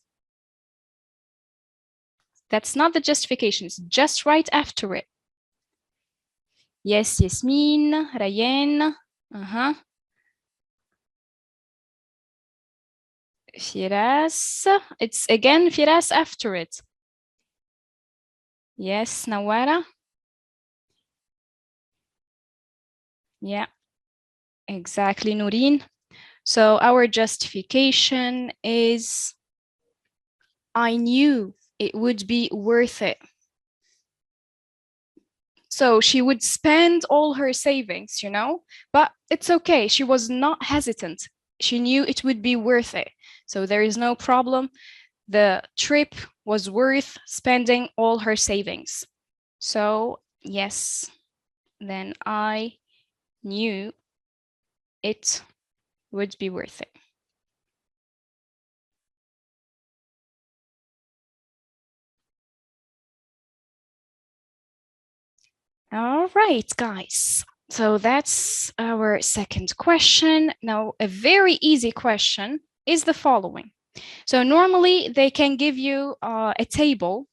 That's not the justification. It's just right after it. Yes, Yasmin, Rayen. Firas. It's again Firas after it. Yes, Nawara. Yeah, exactly, Noreen. So our justification is, I knew it would be worth it. So she would spend all her savings, you know, but it's okay. She was not hesitant. She knew it would be worth it. So there is no problem. The trip was worth spending all her savings. So yes, then I knew it would be worth it. All right, guys. So that's our second question. Now, a very easy question is the following. So normally they can give you a table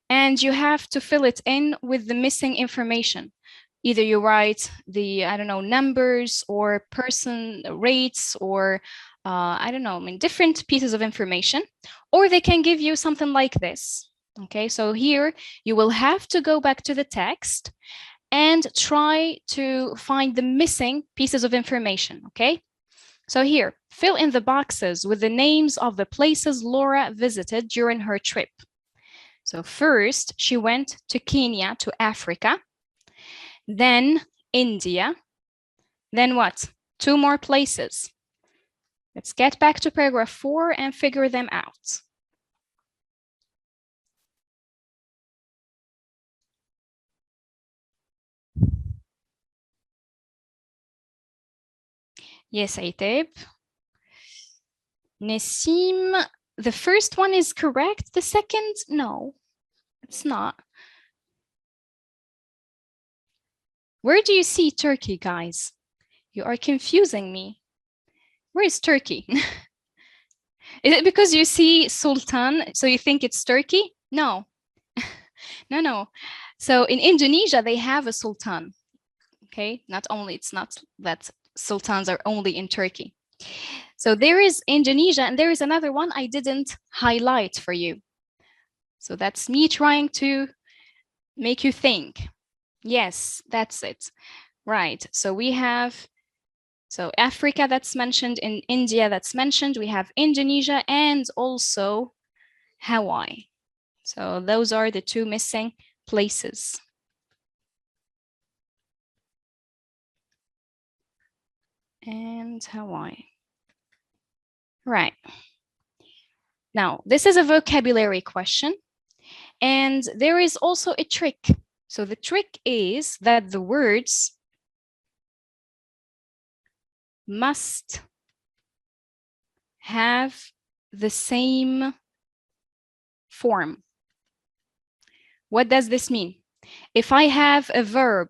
and you have to fill it in with the missing information. Either you write the, I don't know, numbers or person rates or I don't know, I mean, different pieces of information, or they can give you something like this. Okay, so here you will have to go back to the text and try to find the missing pieces of information, okay? So here, fill in the boxes with the names of the places Laura visited during her trip. So first, she went to Kenya, to Africa, then India, then what? 2 more places. Let's get back to paragraph 4 and figure them out. Yes, Aitab. Nassim, the first one is correct. The second, no, it's not. Where do you see Turkey, guys? You are confusing me. Where is Turkey? Is it because you see Sultan, so you think it's Turkey? No. No. So in Indonesia, they have a Sultan. Okay, it's not that sultans are only in Turkey. So there is Indonesia, and there is another one I didn't highlight for you. So that's me trying to make you think. Yes, that's it. Right, so we have, so Africa that's mentioned, in India that's mentioned, we have Indonesia and also Hawaii. So those are the 2 missing places. And Hawaii. Right. Now, this is a vocabulary question, and there is also a trick. So the trick is that the words must have the same form. What does this mean? If I have a verb,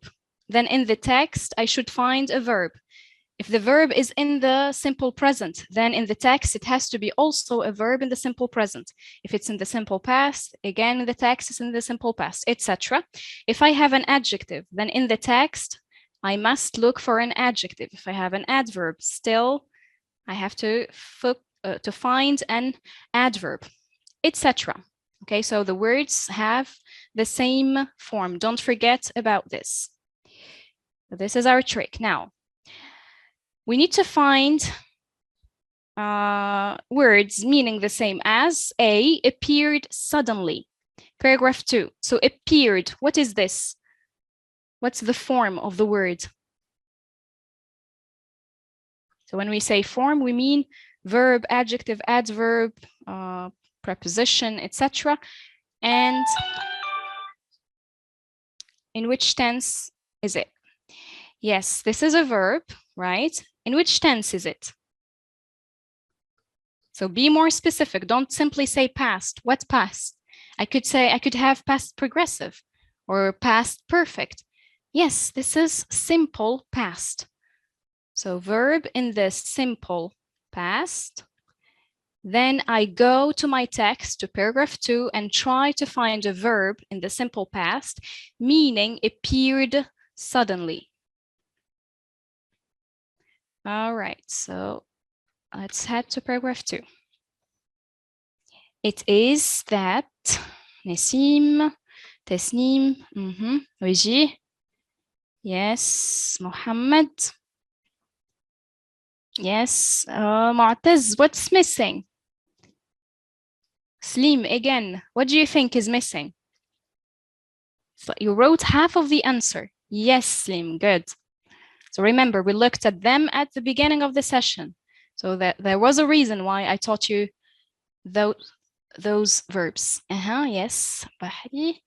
then in the text, I should find a verb. If the verb is in the simple present, then in the text, it has to be also a verb in the simple present. If it's in the simple past, again, in the text, it's in the simple past, etc. If I have an adjective, then in the text, I must look for an adjective. If I have an adverb, still, I have to find an adverb, etc. Okay, so the words have the same form. Don't forget about this. So this is our trick. Now, we need to find words meaning the same as A, appeared suddenly. Paragraph 2. So appeared, what is this? What's the form of the word? So when we say form, we mean verb, adjective, adverb, preposition, etc. And in which tense is it? Yes, this is a verb, right? In which tense is it? So be more specific. Don't simply say past. What past? I could have past progressive or past perfect. Yes, this is simple past. So verb in the simple past. Then I go to my text, to paragraph 2, and try to find a verb in the simple past, meaning appeared suddenly. All right, so let's head to paragraph 2. It is that Nasim, Tasnim, Waji. Yes, Muhammad. Yes, Mu'taz, what's missing? Slim, again, what do you think is missing? So you wrote half of the answer. Yes, Slim, good. So remember, we looked at them at the beginning of the session. So that there was a reason why I taught you those verbs. Yes, Bahri.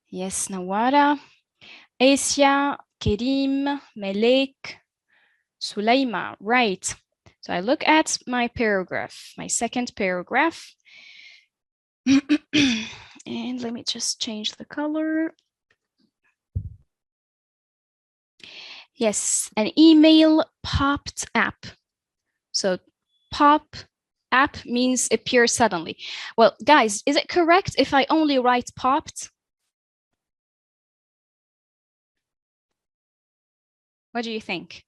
Yes, Nawara. Asia, Kerim, Melek, Sulaima. Right. So I look at my paragraph, my second paragraph. And let me just change the color. Yes, an email popped up. So pop up means appear suddenly. Well, guys, is it correct if I only write popped? What do you think?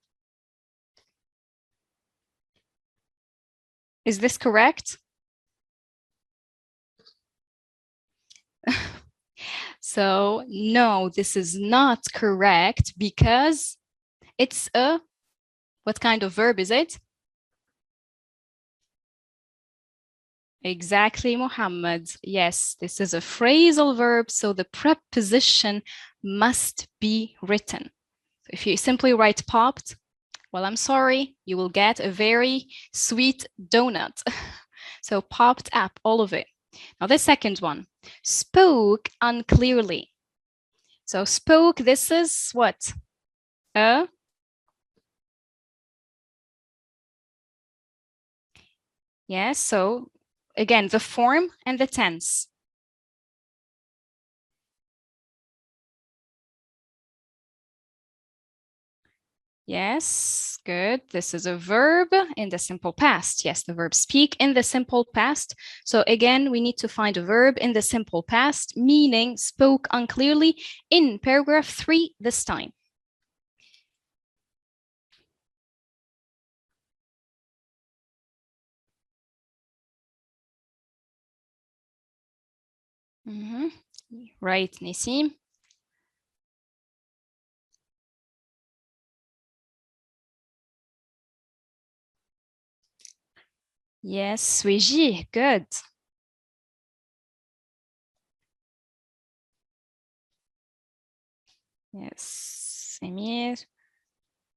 Is this correct? So no, this is not correct because it's a, what kind of verb is it? Exactly, Muhammad. Yes, this is a phrasal verb, so the preposition must be written. If you simply write popped, well, I'm sorry, you will get a very sweet donut. So popped up, all of it. Now the second one, spoke unclearly. So spoke, this is what? Yes, so again, the form and the tense. Yes, good. This is a verb in the simple past. Yes, the verb speak in the simple past. So again, we need to find a verb in the simple past, meaning spoke unclearly in paragraph 3 this time. Right, Nisim. Yes, Swiji, good. Yes, Samir.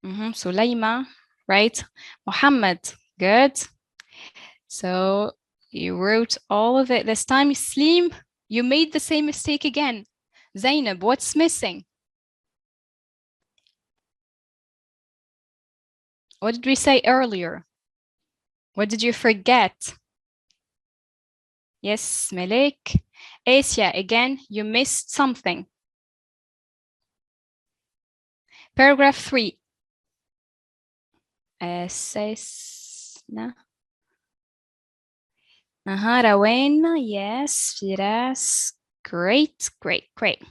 Sulaima, right? Muhammad, good. So you wrote all of it this time. Slim, you made the same mistake again. Zainab, what's missing? What did we say earlier? What did you forget? Yes, Malik. Asia, again, you missed something. Paragraph 3. أسسنا. روينا. Yes, Firas. Great, great, great.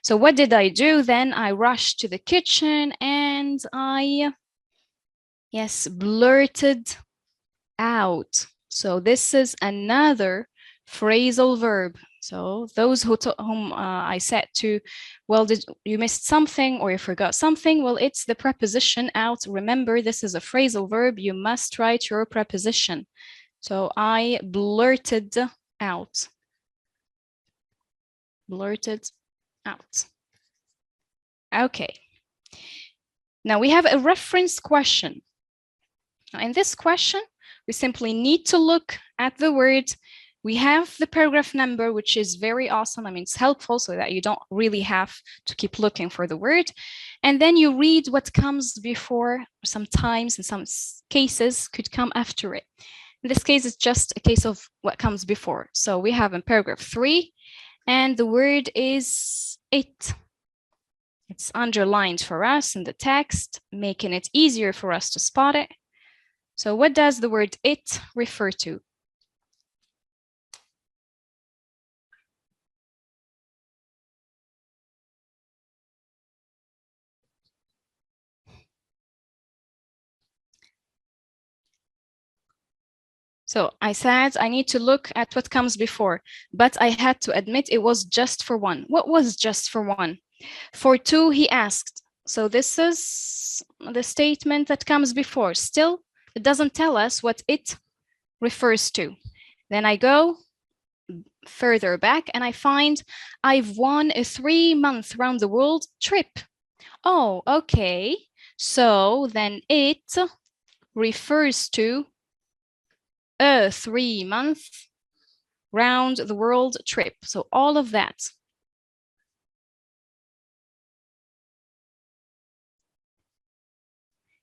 So what did I do then? I rushed to the kitchen and I, yes, blurted out. So this is another phrasal verb. So those whom I said to, well, did you missed something or you forgot something? Well, it's the preposition out. Remember, this is a phrasal verb. You must write your preposition. So I blurted out. Blurted out. Okay. Now we have a reference question. Now in this question, we simply need to look at the word. We have the paragraph number, which is very awesome. I mean, it's helpful so that you don't really have to keep looking for the word. And then you read what comes before. Sometimes, in some cases, could come after it. In this case, it's just a case of what comes before. So we have in paragraph 3, and the word is it. It's underlined for us in the text, making it easier for us to spot it. So what does the word it refer to? So I said I need to look at what comes before, but I had to admit it was just for one. What was just for one? For 2, he asked. So this is the statement that comes before. Still, it doesn't tell us what it refers to. Then I go further back and I find I've won a 3-month round the world trip. Oh, okay. So then it refers to a 3-month round the world trip. So all of that.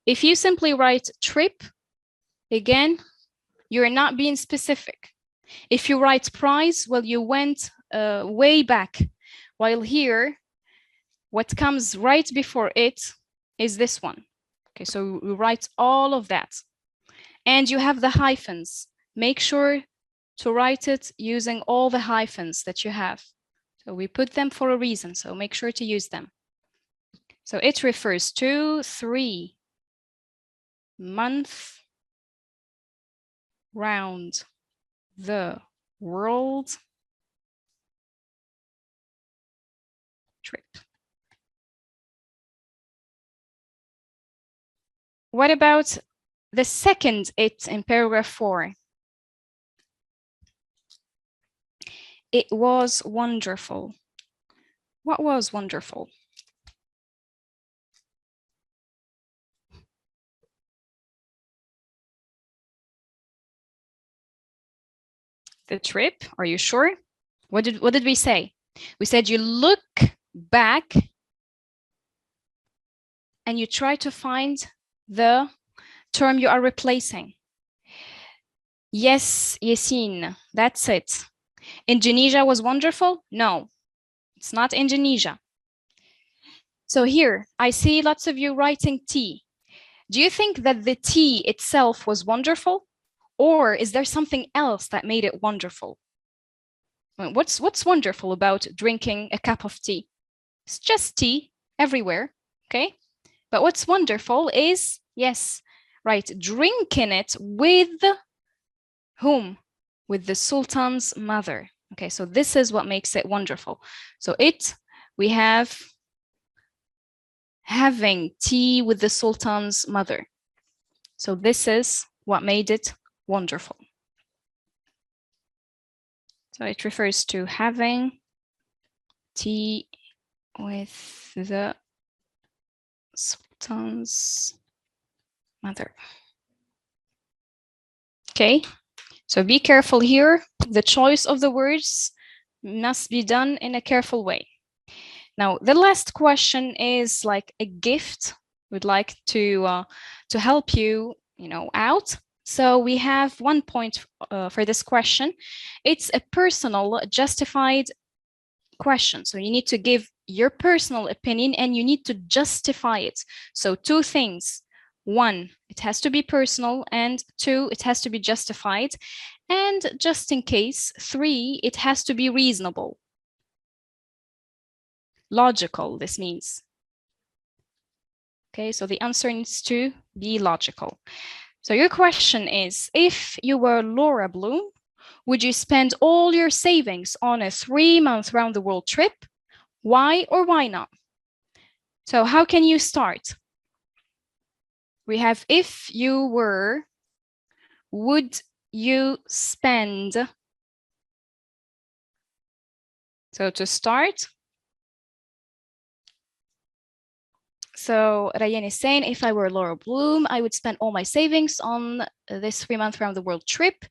If you simply write trip, again, you're not being specific. If you write prize, well, you went way back. While here, what comes right before it is this one. Okay, so we write all of that. And you have the hyphens. Make sure to write it using all the hyphens that you have. So we put them for a reason, so make sure to use them. So it refers to 3-month round the world trip. What about the second it in paragraph 4? It was wonderful. What was wonderful? The trip, are you sure? What did we say? We said you look back and you try to find the term you are replacing. Yes, Yasin, that's it. Indonesia was wonderful? No, it's not Indonesia. So here, I see lots of you writing tea. Do you think that the tea itself was wonderful? Or is there something else that made it wonderful? I mean, what's wonderful about drinking a cup of tea? It's just tea everywhere, okay? But what's wonderful is, yes, right, drinking it with whom? With the Sultan's mother. Okay, so this is what makes it wonderful. So we have having tea with the Sultan's mother. So this is what made it wonderful. So it refers to having tea with the Sultan's mother. Okay, so be careful here. The choice of the words must be done in a careful way. Now, the last question is like a gift. We'd like to help you, out. So we have 1 point for this question. It's a personal, justified question. So you need to give your personal opinion and you need to justify it. So 2 things. 1, it has to be personal, and 2, it has to be justified. And just in case, 3, it has to be reasonable. Logical, this means. Okay, so the answer needs to be logical. So your question is, if you were Laura Bloom, Would you spend all your savings on a 3-month round-the-world trip? Why or why not? So how can you start? We have if you were, would you spend? So to start, so Rayan is saying, if I were Laura Bloom, I would spend all my savings on this 3-month round the world trip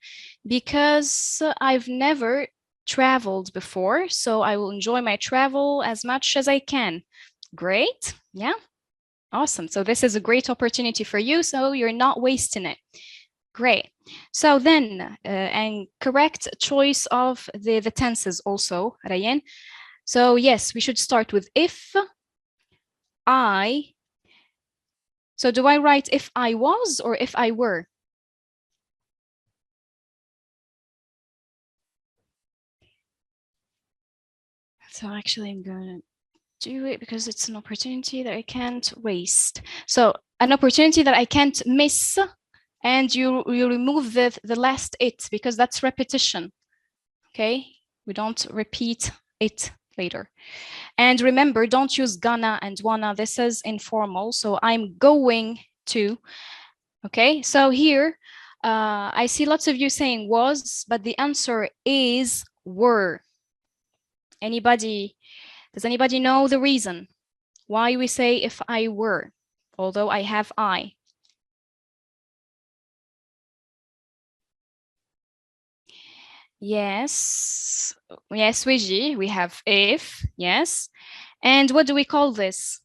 because I've never traveled before, so I will enjoy my travel as much as I can. Great, yeah, awesome. So this is a great opportunity for you, so you're not wasting it. Great. So then, and correct choice of the tenses also, Rayan. So yes, we should start with if I. So do I write if I was or if I were? So actually I'm going to do it because it's an opportunity that I can't waste. So an opportunity that I can't miss, and you remove the last it because that's repetition. Okay, we don't repeat it later. And remember, don't use gonna and wanna. This is informal. So I'm going to. Okay, so here I see lots of you saying was, but the answer is were. Does anybody know the reason why we say if I were, although I have I? Yes, Wiji, we have if, yes. And what do we call this?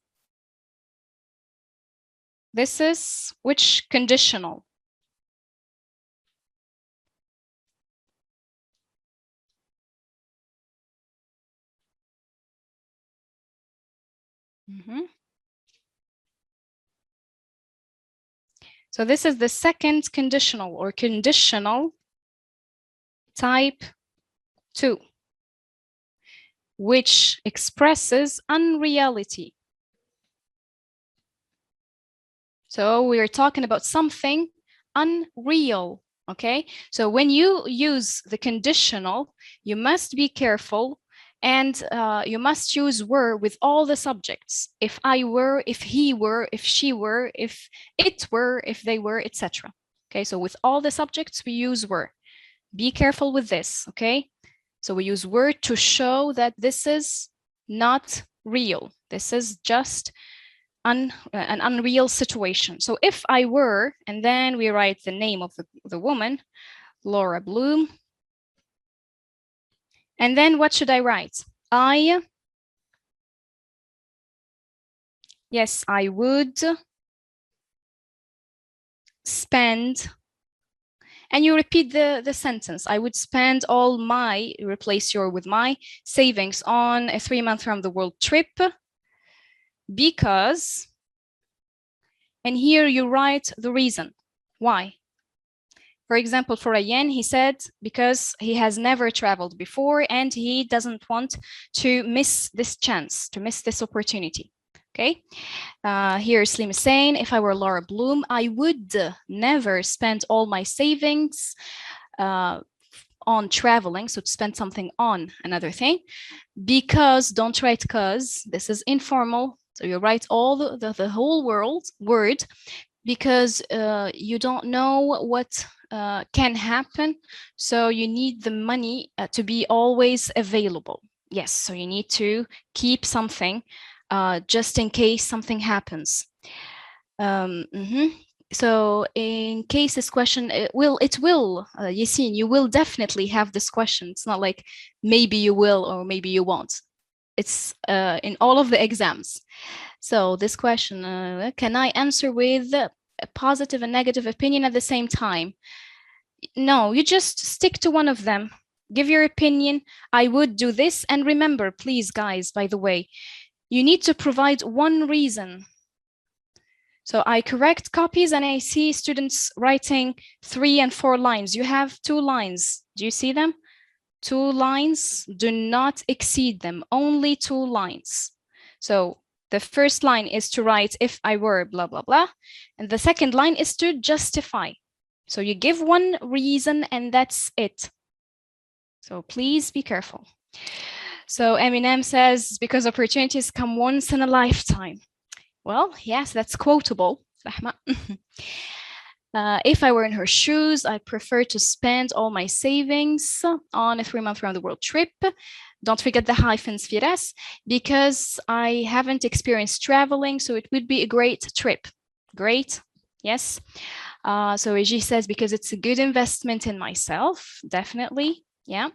This is which conditional? So this is the second conditional or conditional type 2, which expresses unreality. So we are talking about something unreal, okay? So when you use the conditional, you must be careful and you must use were with all the subjects. If I were, if he were, if she were, if it were, if they were, etc. Okay, so with all the subjects, we use were. Be careful with this, okay? So we use were to show that this is not real. This is just an unreal situation. So if I were, and then we write the name of the woman, Laura Bloom. And then what should I write? Yes, I would spend, and you repeat the sentence. I would spend all my, replace your with my, savings on a 3-month round the world trip because, and here you write the reason. Why? For example, for Ayen, he said because he has never traveled before and he doesn't want to miss this chance, to miss this opportunity. Okay, here Slim is saying, if I were Laura Bloom, I would never spend all my savings on traveling, so to spend something on another thing, because, don't write cause, this is informal, so you write all the whole word, because you don't know what can happen, so you need the money to be always available. Yes, so you need to keep something just in case something happens. So in case this question, it will, Yasin, you will definitely have this question. It's not like maybe you will or maybe you won't. It's in all of the exams. So this question, can I answer with a positive and negative opinion at the same time? No, you just stick to one of them. Give your opinion. I would do this. And remember, please, guys, by the way, you need to provide one reason. So I correct copies and I see students writing 3 and 4 lines. You have 2 lines. Do you see them? 2 lines, do not exceed them, only 2 lines. So the first line is to write if I were blah, blah, blah. And the second line is to justify. So you give one reason and that's it. So please be careful. So Eminem says, because opportunities come once in a lifetime. Well, yes, that's quotable. If I were in her shoes, I'd prefer to spend all my savings on a 3-month round the world trip. Don't forget the hyphens, Firas, because I haven't experienced traveling, so it would be a great trip. Great, yes. So Regi says, because it's a good investment in myself, definitely, yeah.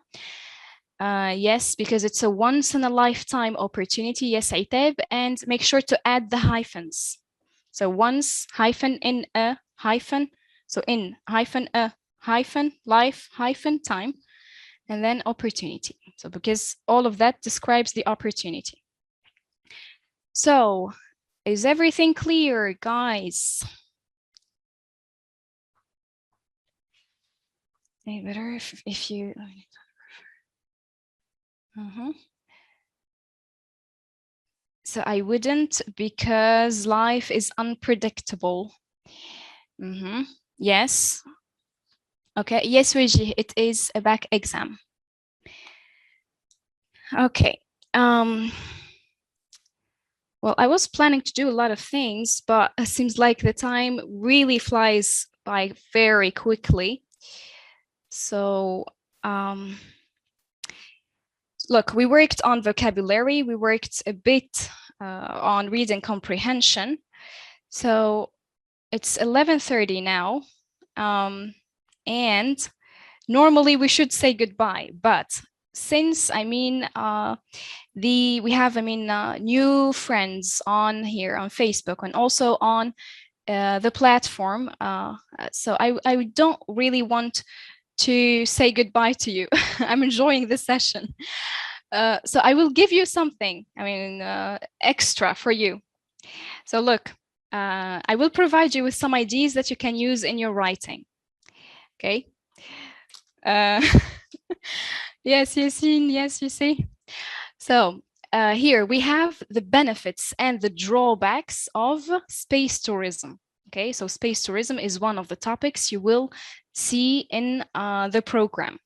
Yes, because it's a once in a lifetime opportunity, yes, Aitab, and make sure to add the hyphens. So once, hyphen, in a, hyphen, so in, hyphen, a, hyphen, life, hyphen, time, and then opportunity. So because all of that describes the opportunity. So is everything clear, guys? Hey, better if you... So I wouldn't, because life is unpredictable. Yes. Okay. Yes, Regi, it is a back exam. Okay. Well, I was planning to do a lot of things, but it seems like the time really flies by very quickly. So, look, we worked on vocabulary. We worked a bit on reading comprehension. So it's 11:30 now. And normally we should say goodbye, but since we have new friends on here on Facebook and also on the platform, so I don't really want to say goodbye to you. I'm enjoying this session, so I will give you something, extra for you. So look, I will provide you with some ideas that you can use in your writing. Okay. Yes, Yassine, yes, you see. So here we have the benefits and the drawbacks of space tourism. Okay, so space tourism is one of the topics you will see in the program.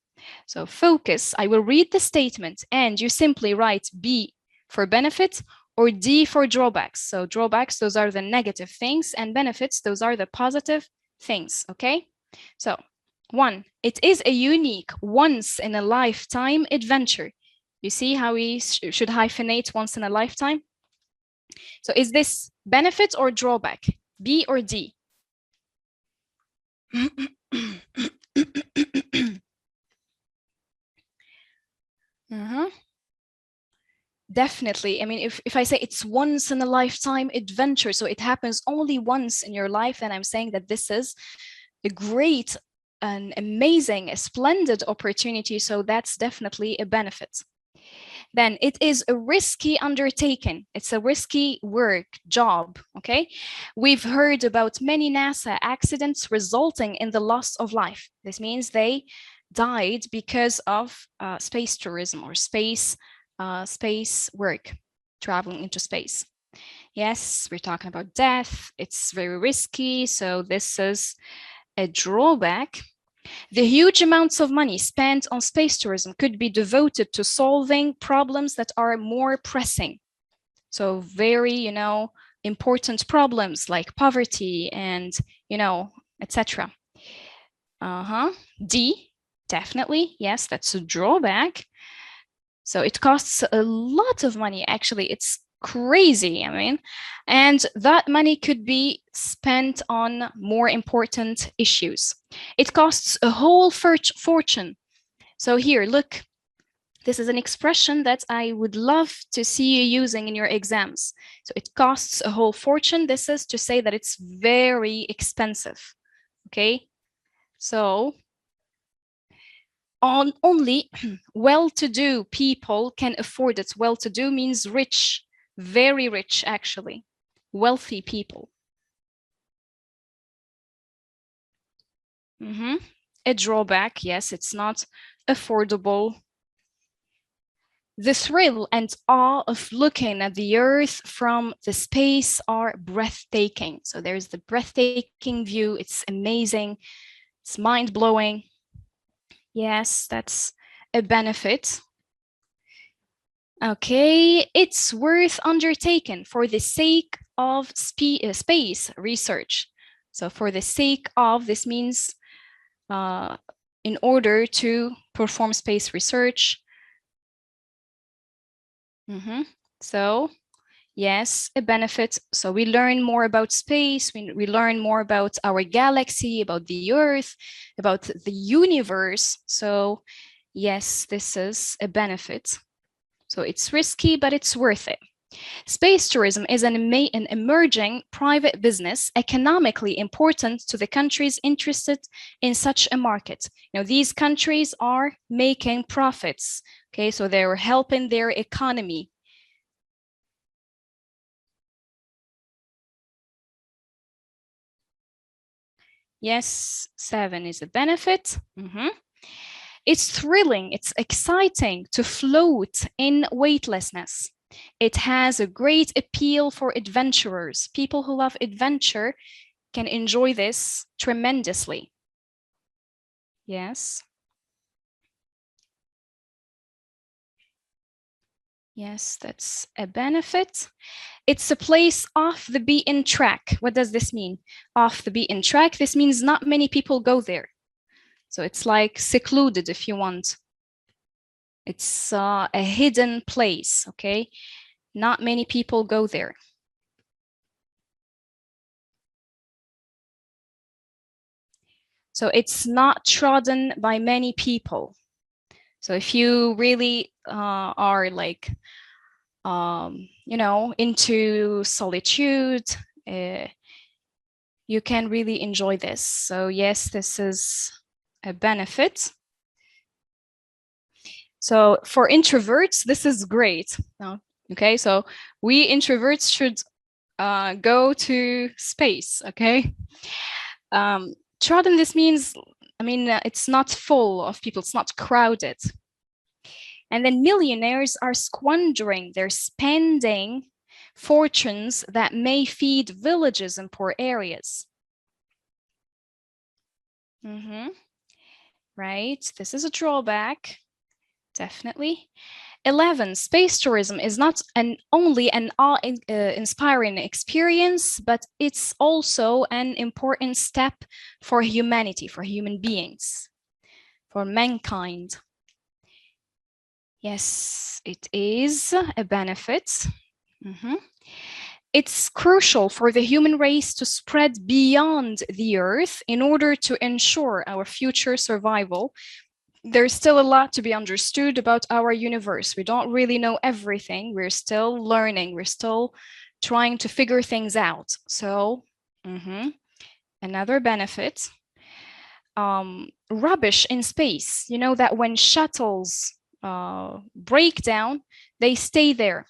So focus, I will read the statement and you simply write B for benefits or D for drawbacks. So drawbacks, those are the negative things, and benefits, those are the positive things, okay? So 1, it is a unique once in a lifetime adventure. You see how we should hyphenate once in a lifetime? So is this benefit or drawback? B or D? Definitely. I mean, if I say it's once in a lifetime adventure, so it happens only once in your life, then I'm saying that this is a great, an amazing, a splendid opportunity. So that's definitely a benefit. Then it is a risky undertaking. It's a risky work, job, okay? We've heard about many NASA accidents resulting in the loss of life. This means they died because of space tourism or space work, traveling into space. Yes, we're talking about death. It's very risky. So this is a drawback. The huge amounts of money spent on space tourism could be devoted to solving problems that are more pressing. So very, important problems like poverty and, etc. D, definitely. Yes, that's a drawback. So it costs a lot of money. Actually, it's crazy, and that money could be spent on more important issues. It costs a whole fortune. So here, look, this is an expression that I would love to see you using in your exams. So it costs a whole fortune. This is to say that it's very expensive, okay? So only well-to-do people can afford it. Well-to-do means rich, very rich, actually, wealthy people. A drawback, yes, it's not affordable. The thrill and awe of looking at the Earth from the space are breathtaking. So there's the breathtaking view. It's amazing. It's mind-blowing. Yes, that's a benefit. Okay, it's worth undertaken for the sake of space research. So for the sake of, this means in order to perform space research. So yes, a benefit. So we learn more about space, we learn more about our galaxy, about the Earth, about the universe. So yes, this is a benefit. So it's risky, but it's worth it. Space tourism is an emerging private business, economically important to the countries interested in such a market. Now, these countries are making profits, okay? So they're helping their economy. Yes, 7 is a benefit. It's thrilling, it's exciting to float in weightlessness. It has a great appeal for adventurers. People who love adventure can enjoy this tremendously. Yes. Yes, that's a benefit. It's a place off the beaten track. What does this mean? Off the beaten track, this means not many people go there. So it's like secluded, if you want. It's a hidden place, okay? Not many people go there. So it's not trodden by many people. So if you really are like, you know, into solitude, you can really enjoy this. So yes, this is a benefit. So for introverts, this is great. Okay, so we introverts should go to space, okay? Trodden, this means, I mean, it's not full of people, it's not crowded. And then millionaires are squandering, they're spending fortunes that may feed villages in poor areas. Right, this is a drawback, definitely. 11, space tourism is not only an awe-inspiring experience, but it's also an important step for humanity, for human beings, for mankind. Yes, it is a benefit. It's crucial for the human race to spread beyond the Earth in order to ensure our future survival. There's still a lot to be understood about our universe. We don't really know everything. We're still learning. We're still trying to figure things out. So, another benefit, rubbish in space. You know that when shuttles break down, they stay there.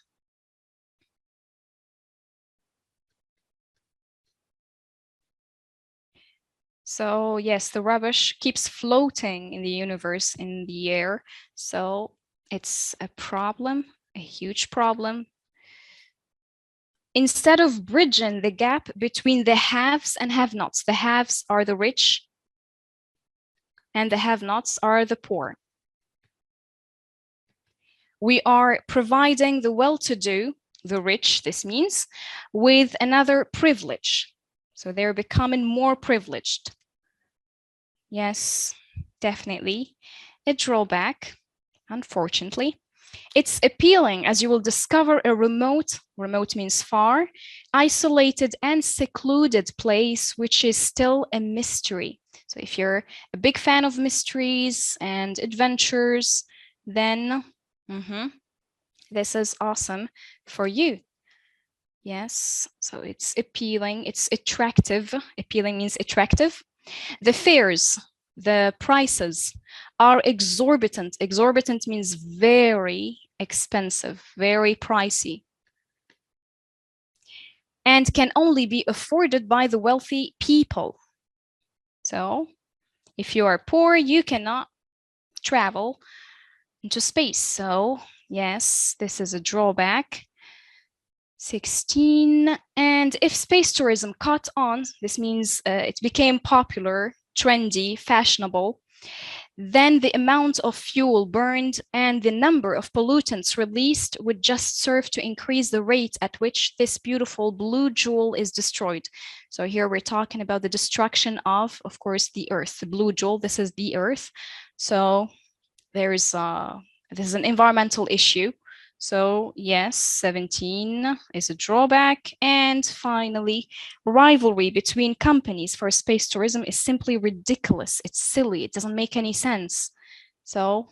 So yes, the rubbish keeps floating in the universe, in the air. So it's a problem, a huge problem. Instead of bridging the gap between the haves and have-nots, the haves are the rich and the have-nots are the poor. We are providing the well-to-do, the rich, this means, with another privilege. So they're becoming more privileged. Yes, definitely a drawback, unfortunately. It's appealing as you will discover a remote means far, isolated and secluded place, which is still a mystery. So if you're a big fan of mysteries and adventures, then this is awesome for you. Yes, so it's appealing, it's attractive. Appealing means attractive. The fares, the prices are exorbitant. Exorbitant means very expensive, very pricey, and can only be afforded by the wealthy people. So if you are poor, you cannot travel into space. So yes, this is a drawback. 16, and if space tourism caught on, this means it became popular, trendy, fashionable, then the amount of fuel burned and the number of pollutants released would just serve to increase the rate at which this beautiful blue jewel is destroyed. So here we're talking about the destruction of course, the Earth. The blue jewel, this is the Earth. So there's this is an environmental issue. So yes, 17 is a drawback. And finally, rivalry between companies for space tourism is simply ridiculous. It's silly. It doesn't make any sense. So,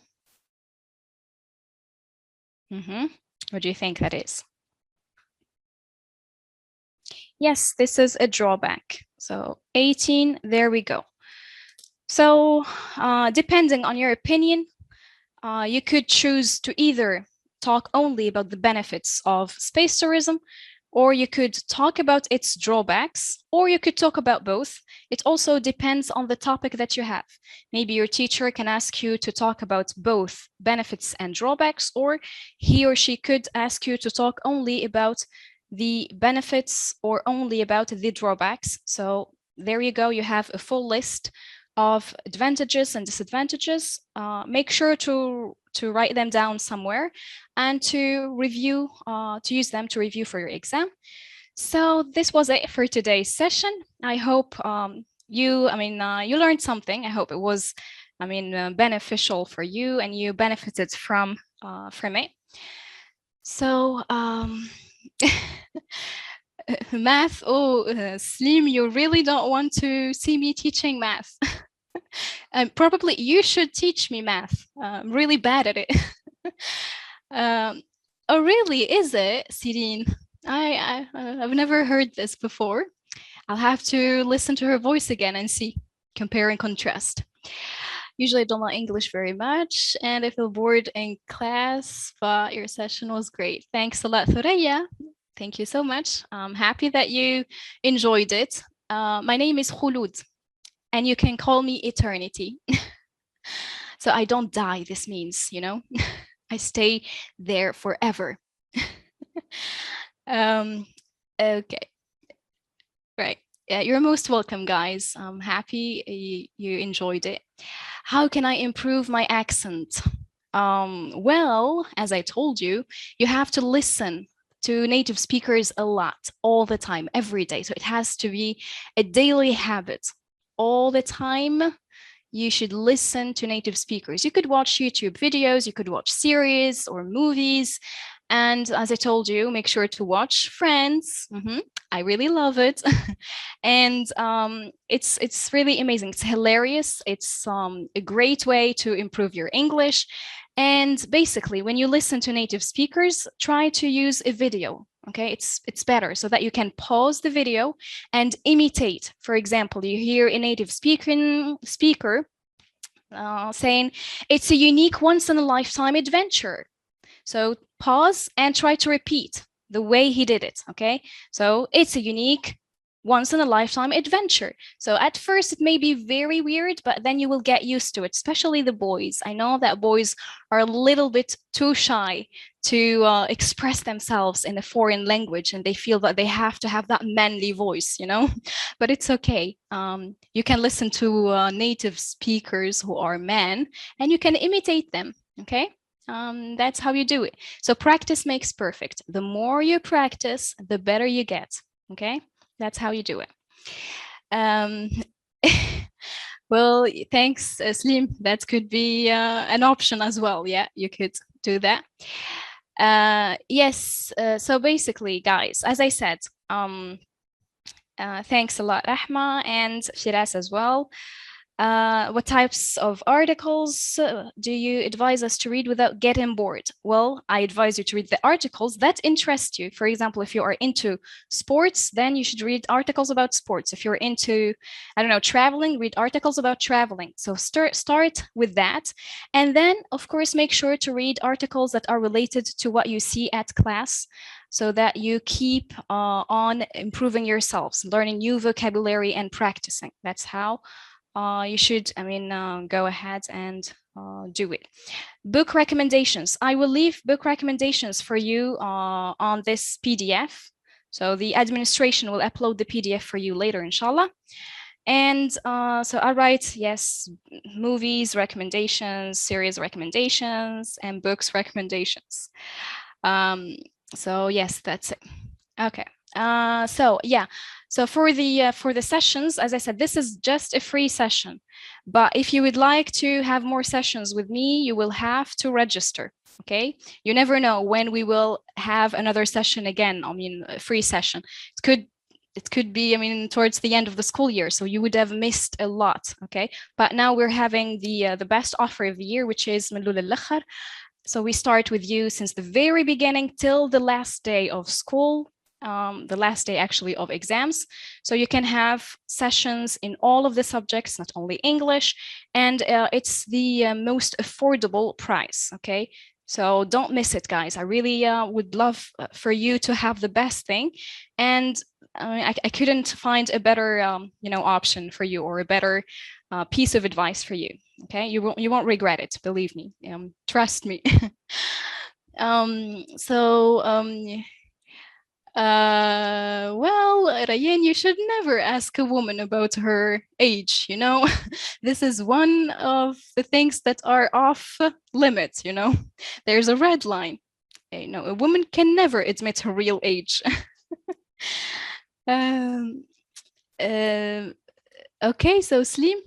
what do you think that is? Yes, this is a drawback. So 18, there we go. So depending on your opinion, you could choose to either talk only about the benefits of space tourism, or you could talk about its drawbacks, or you could talk about both. It also depends on the topic that you have. Maybe your teacher can ask you to talk about both benefits and drawbacks, or he or she could ask you to talk only about the benefits or only about the drawbacks. So there you go, you have a full list of advantages and disadvantages. Make sure to write them down somewhere and to review, to use them to review for your exam. So this was it for today's session. I hope you learned something. I hope it was, beneficial for you and you benefited from it. So math, Slim, you really don't want to see me teaching math. And probably you should teach me math. I'm really bad at it. Oh, really? Is it, Sirine? I've never heard this before. I'll have to listen to her voice again and see, compare and contrast. Usually I don't like English very much and I feel bored in class, but your session was great. Thanks a lot, Thuraya. Thank you so much. I'm happy that you enjoyed it. My name is Khulud, and you can call me Eternity. So I don't die, this means, I stay there forever. Okay, right. Yeah, you're most welcome, guys. I'm happy you enjoyed it. How can I improve my accent? Well, as I told you, you have to listen to native speakers a lot, all the time, every day. So it has to be a daily habit. All the time, you should listen to native speakers. You could watch YouTube videos, you could watch series or movies. And as I told you, make sure to watch Friends. I really love it. And it's really amazing. It's hilarious. It's a great way to improve your English. And basically, when you listen to native speakers, try to use a video. Okay, it's better so that you can pause the video and imitate. For example, you hear a native speaker saying, "It's a unique once-in-a-lifetime adventure." So pause and try to repeat the way he did it. Okay, so it's a unique once-in-a-lifetime adventure. So at first it may be very weird, but then you will get used to it, especially the boys. I know that boys are a little bit too shy to express themselves in a foreign language, and they feel that they have to have that manly voice, but it's okay. You can listen to native speakers who are men, and you can imitate them, okay? That's how you do it. So practice makes perfect. The more you practice, the better you get, okay? That's how you do it. Well, thanks, Slim. That could be an option as well. Yeah, you could do that. Yes, so basically, guys, as I said, thanks a lot, Rahma and Shiraz as well. What types of articles do you advise us to read without getting bored? Well, I advise you to read the articles that interest you. For example, if you are into sports, then you should read articles about sports. If you're into, I don't know, traveling, read articles about traveling. So start with that. And then, of course, make sure to read articles that are related to what you see at class, so that you keep on improving yourselves, learning new vocabulary and practicing. That's how you should, go ahead and do it. Book recommendations. I will leave book recommendations for you on this PDF. So the administration will upload the PDF for you later, inshallah. And so I write, yes, movies recommendations, series recommendations, and books recommendations. So yes, that's it. Okay. So yeah, so for the sessions, as I said, this is just a free session. But if you would like to have more sessions with me, you will have to register. Okay. You never know when we will have another session again. I mean, a free session. It could be, I mean, towards the end of the school year, so you would have missed a lot. Okay. But now we're having the best offer of the year, which is Malul al-Akhar. So we start with you since the very beginning till the last day of school, the last day actually of exams. So you can have sessions in all of the subjects, not only English, and it's the most affordable price, okay? So don't miss it, guys. I really would love for you to have the best thing. And I couldn't find a better, option for you, or a better piece of advice for you. Okay, you won't regret it. Believe me. Trust me. Well, Rayen, you should never ask a woman about her age. This is one of the things that are off limits. There's a red line. No, a woman can never admit her real age. Okay, so Slim,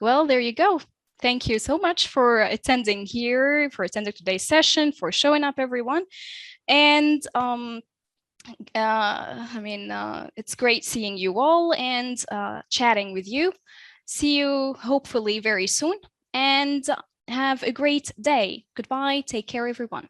well, there you go. Thank you so much for attending here, for attending today's session, for showing up, everyone. And it's great seeing you all and chatting with you. See you hopefully very soon, and have a great day. Goodbye. Take care, everyone.